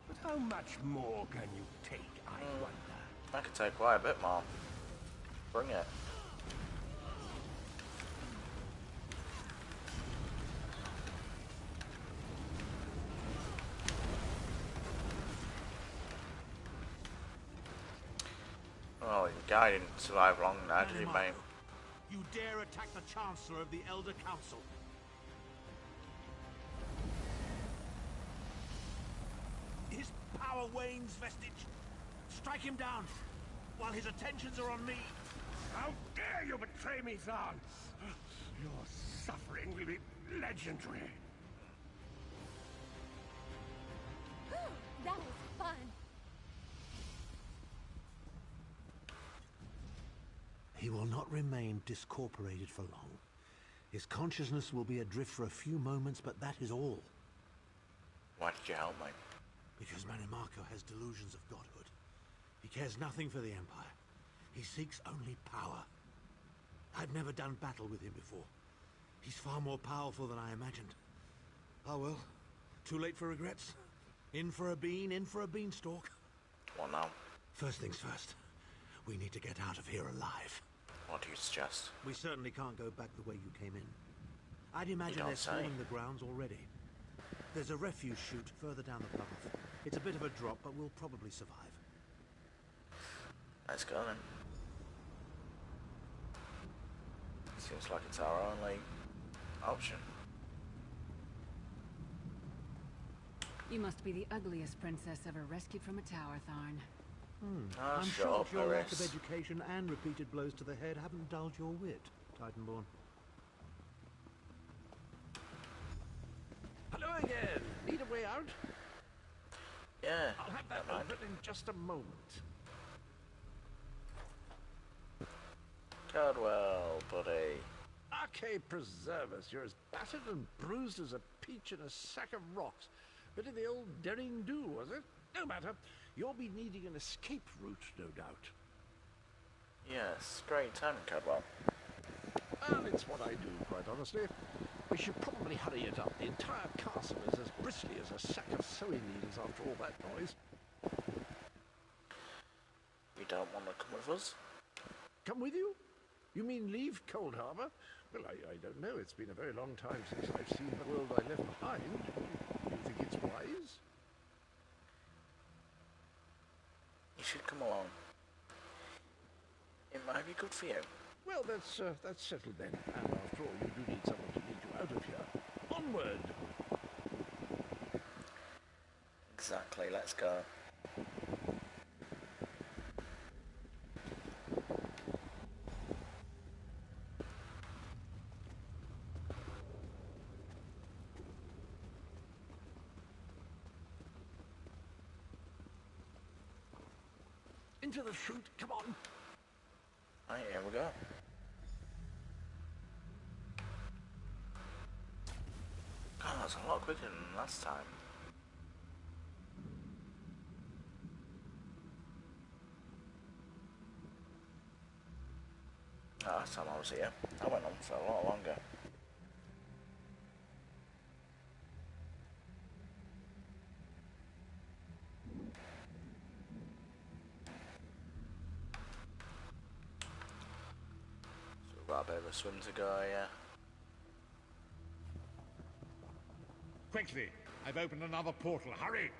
But how much more can you take, I wonder? I could take quite a bit more. Bring it. Well, the guy didn't survive long now, did he, mate? You dare attack the Chancellor of the Elder Council? His power wanes, Vestige. Strike him down, while his attentions are on me. How dare you betray me, Zahn? Your suffering will be legendary. That was fun. He will not remain discorporated for long. His consciousness will be adrift for a few moments, but that is all. Why did you help me? Because Manimarco has delusions of godhood. He cares nothing for the Empire. He seeks only power. I've never done battle with him before. He's far more powerful than I imagined. Oh well, too late for regrets. In for a bean, in for a beanstalk. What now? First things first. We need to get out of here alive. What do you suggest? We certainly can't go back the way you came in. I'd imagine don't they're say. swarming the grounds already. There's a refuge chute further down the path. It's a bit of a drop, but we'll probably survive. Let's go then. Seems like it's our only option. You must be the ugliest princess ever rescued from a tower, Tharn. Ah, I'm shut shocked up, your lack of Lyris. education and repeated blows to the head haven't dulled your wit, Titanborn. Hello again. Need a way out? Yeah, I'll have that don't mind. open in just a moment. Cardwell, buddy. Arcade preserve us. You're as battered and bruised as a peach in a sack of rocks. Bit of the old daring do, was it? No matter. You'll be needing an escape route, no doubt. Yes, great timing, Cardwell. Well, it's what I do, quite honestly. We should probably hurry it up. The entire castle is as bristly as a sack of sewing needles after all that noise. You don't want to come with us? Come with you? You mean leave Cold Harbor? Well, I don't know. It's been a very long time since I've seen the world I left behind. You think it's wise? You should come along. It might be good for you. Well, that's settled then. And after all, you do need someone to lead you out of here. Onward! Exactly, let's go. Into the chute, come on. Right, here we go. God, that's a lot quicker than last time. Last time I was here, I went on for a lot longer. So we've got a bit of a swim to go, yeah. Quickly! I've opened another portal. Hurry!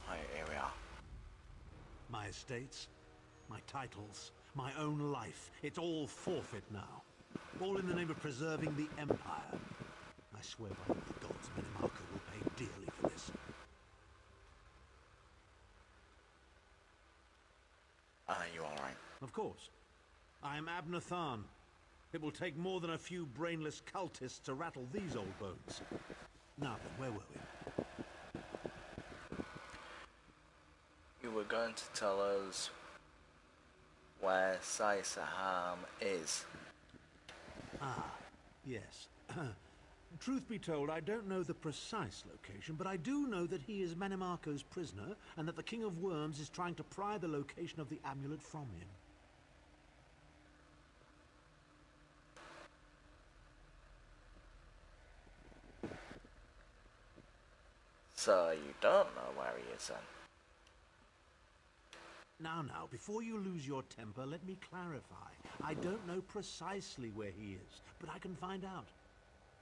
Right, here we are. My estates, my titles, my own life. It's all forfeit now. All in the name of preserving the Empire. I swear by all the gods, Minimarco will pay dearly for this. Are you alright? Of course. I am Abner Tharn. It will take more than a few brainless cultists to rattle these old bones. Now then, where were we? You were going to tell us where Sai-Sahan is. Ah, yes. Truth be told, I don't know the precise location, but I do know that he is Manimarco's prisoner, and that the King of Worms is trying to pry the location of the amulet from him. So you don't know where he is then? Now, before you lose your temper, let me clarify. I don't know precisely where he is, but I can find out.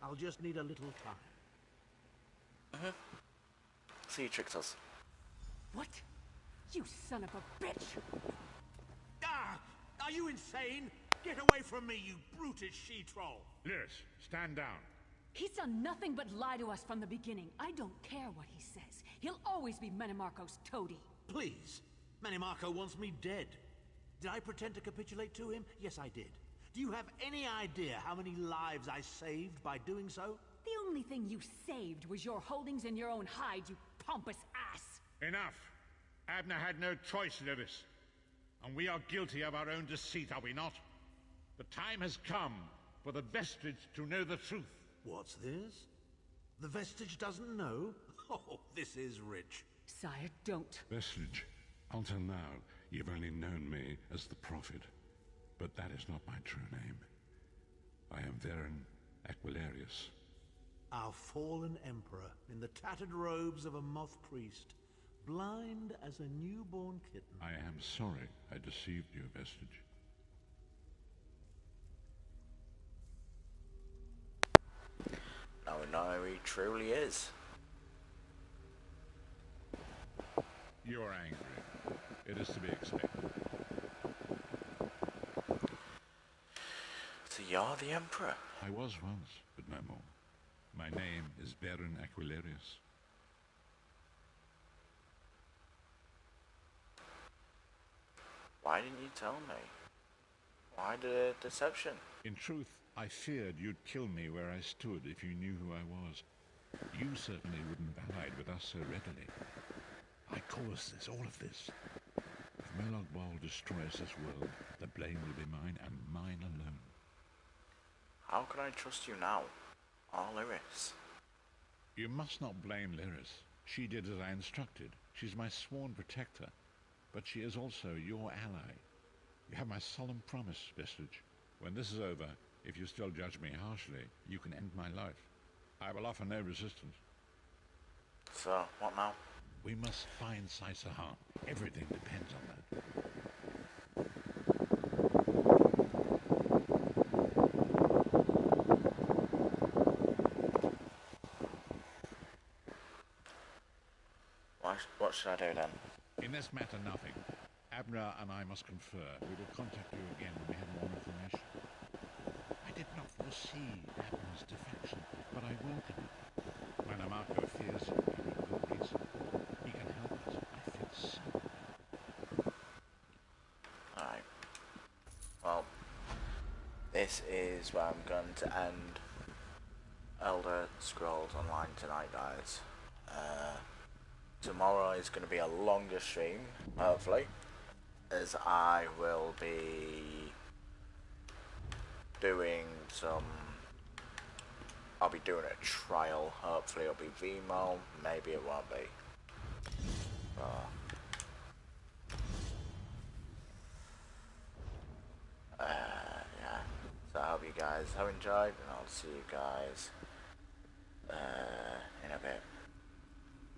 I'll just need a little time. So you tricked us. What? You son of a bitch! Ah! Are you insane? Get away from me, you brutish she-troll! Lyris, stand down. He's done nothing but lie to us from the beginning. I don't care what he says. He'll always be Manimarco's toady. Please. Manimarco wants me dead. Did I pretend to capitulate to him? Yes, I did. Do you have any idea how many lives I saved by doing so? The only thing you saved was your holdings in your own hide, you pompous ass! Enough! Abner had no choice, Lyris. And we are guilty of our own deceit, are we not? The time has come for the Vestige to know the truth. What's this? The Vestige doesn't know? Oh, this is rich. Sire, don't. Vestige, until now, you've only known me as the Prophet. But that is not my true name. I am Varen Aquilarius. Our fallen emperor, in the tattered robes of a moth priest, blind as a newborn kitten. I am sorry I deceived you, Vestige. Now we know who he truly is. You are angry. It is to be expected. So you're the Emperor? I was once, but no more. My name is Varen Aquilarius. Why didn't you tell me? Why the deception? In truth, I feared you'd kill me where I stood if you knew who I was. You certainly wouldn't have allied with us so readily. I caused this, all of this. If Molag Bal destroys this world, the blame will be mine and mine alone. How can I trust you now? Or Lyris? You must not blame Lyris. She did as I instructed. She's my sworn protector, but she is also your ally. You have my solemn promise, Vestige. When this is over, if you still judge me harshly, you can end my life. I will offer no resistance. So, what now? We must find Sai-Sahan. Everything depends on that. what should I do then? In this matter, nothing. Abner and I must confer. We will contact you again when we have more information. I did not foresee Abner's defection, but I welcome it. When Marco fears him, for good reason. He can help us. I feel so bad. Alright. Well, this is where I'm going to end Elder Scrolls Online tonight, guys. Tomorrow is going to be a longer stream, hopefully, as I will be doing some... I'll be doing a trial. Hopefully it'll be VMO, maybe it won't be. Yeah. So I hope you guys have enjoyed, and I'll see you guys in a bit.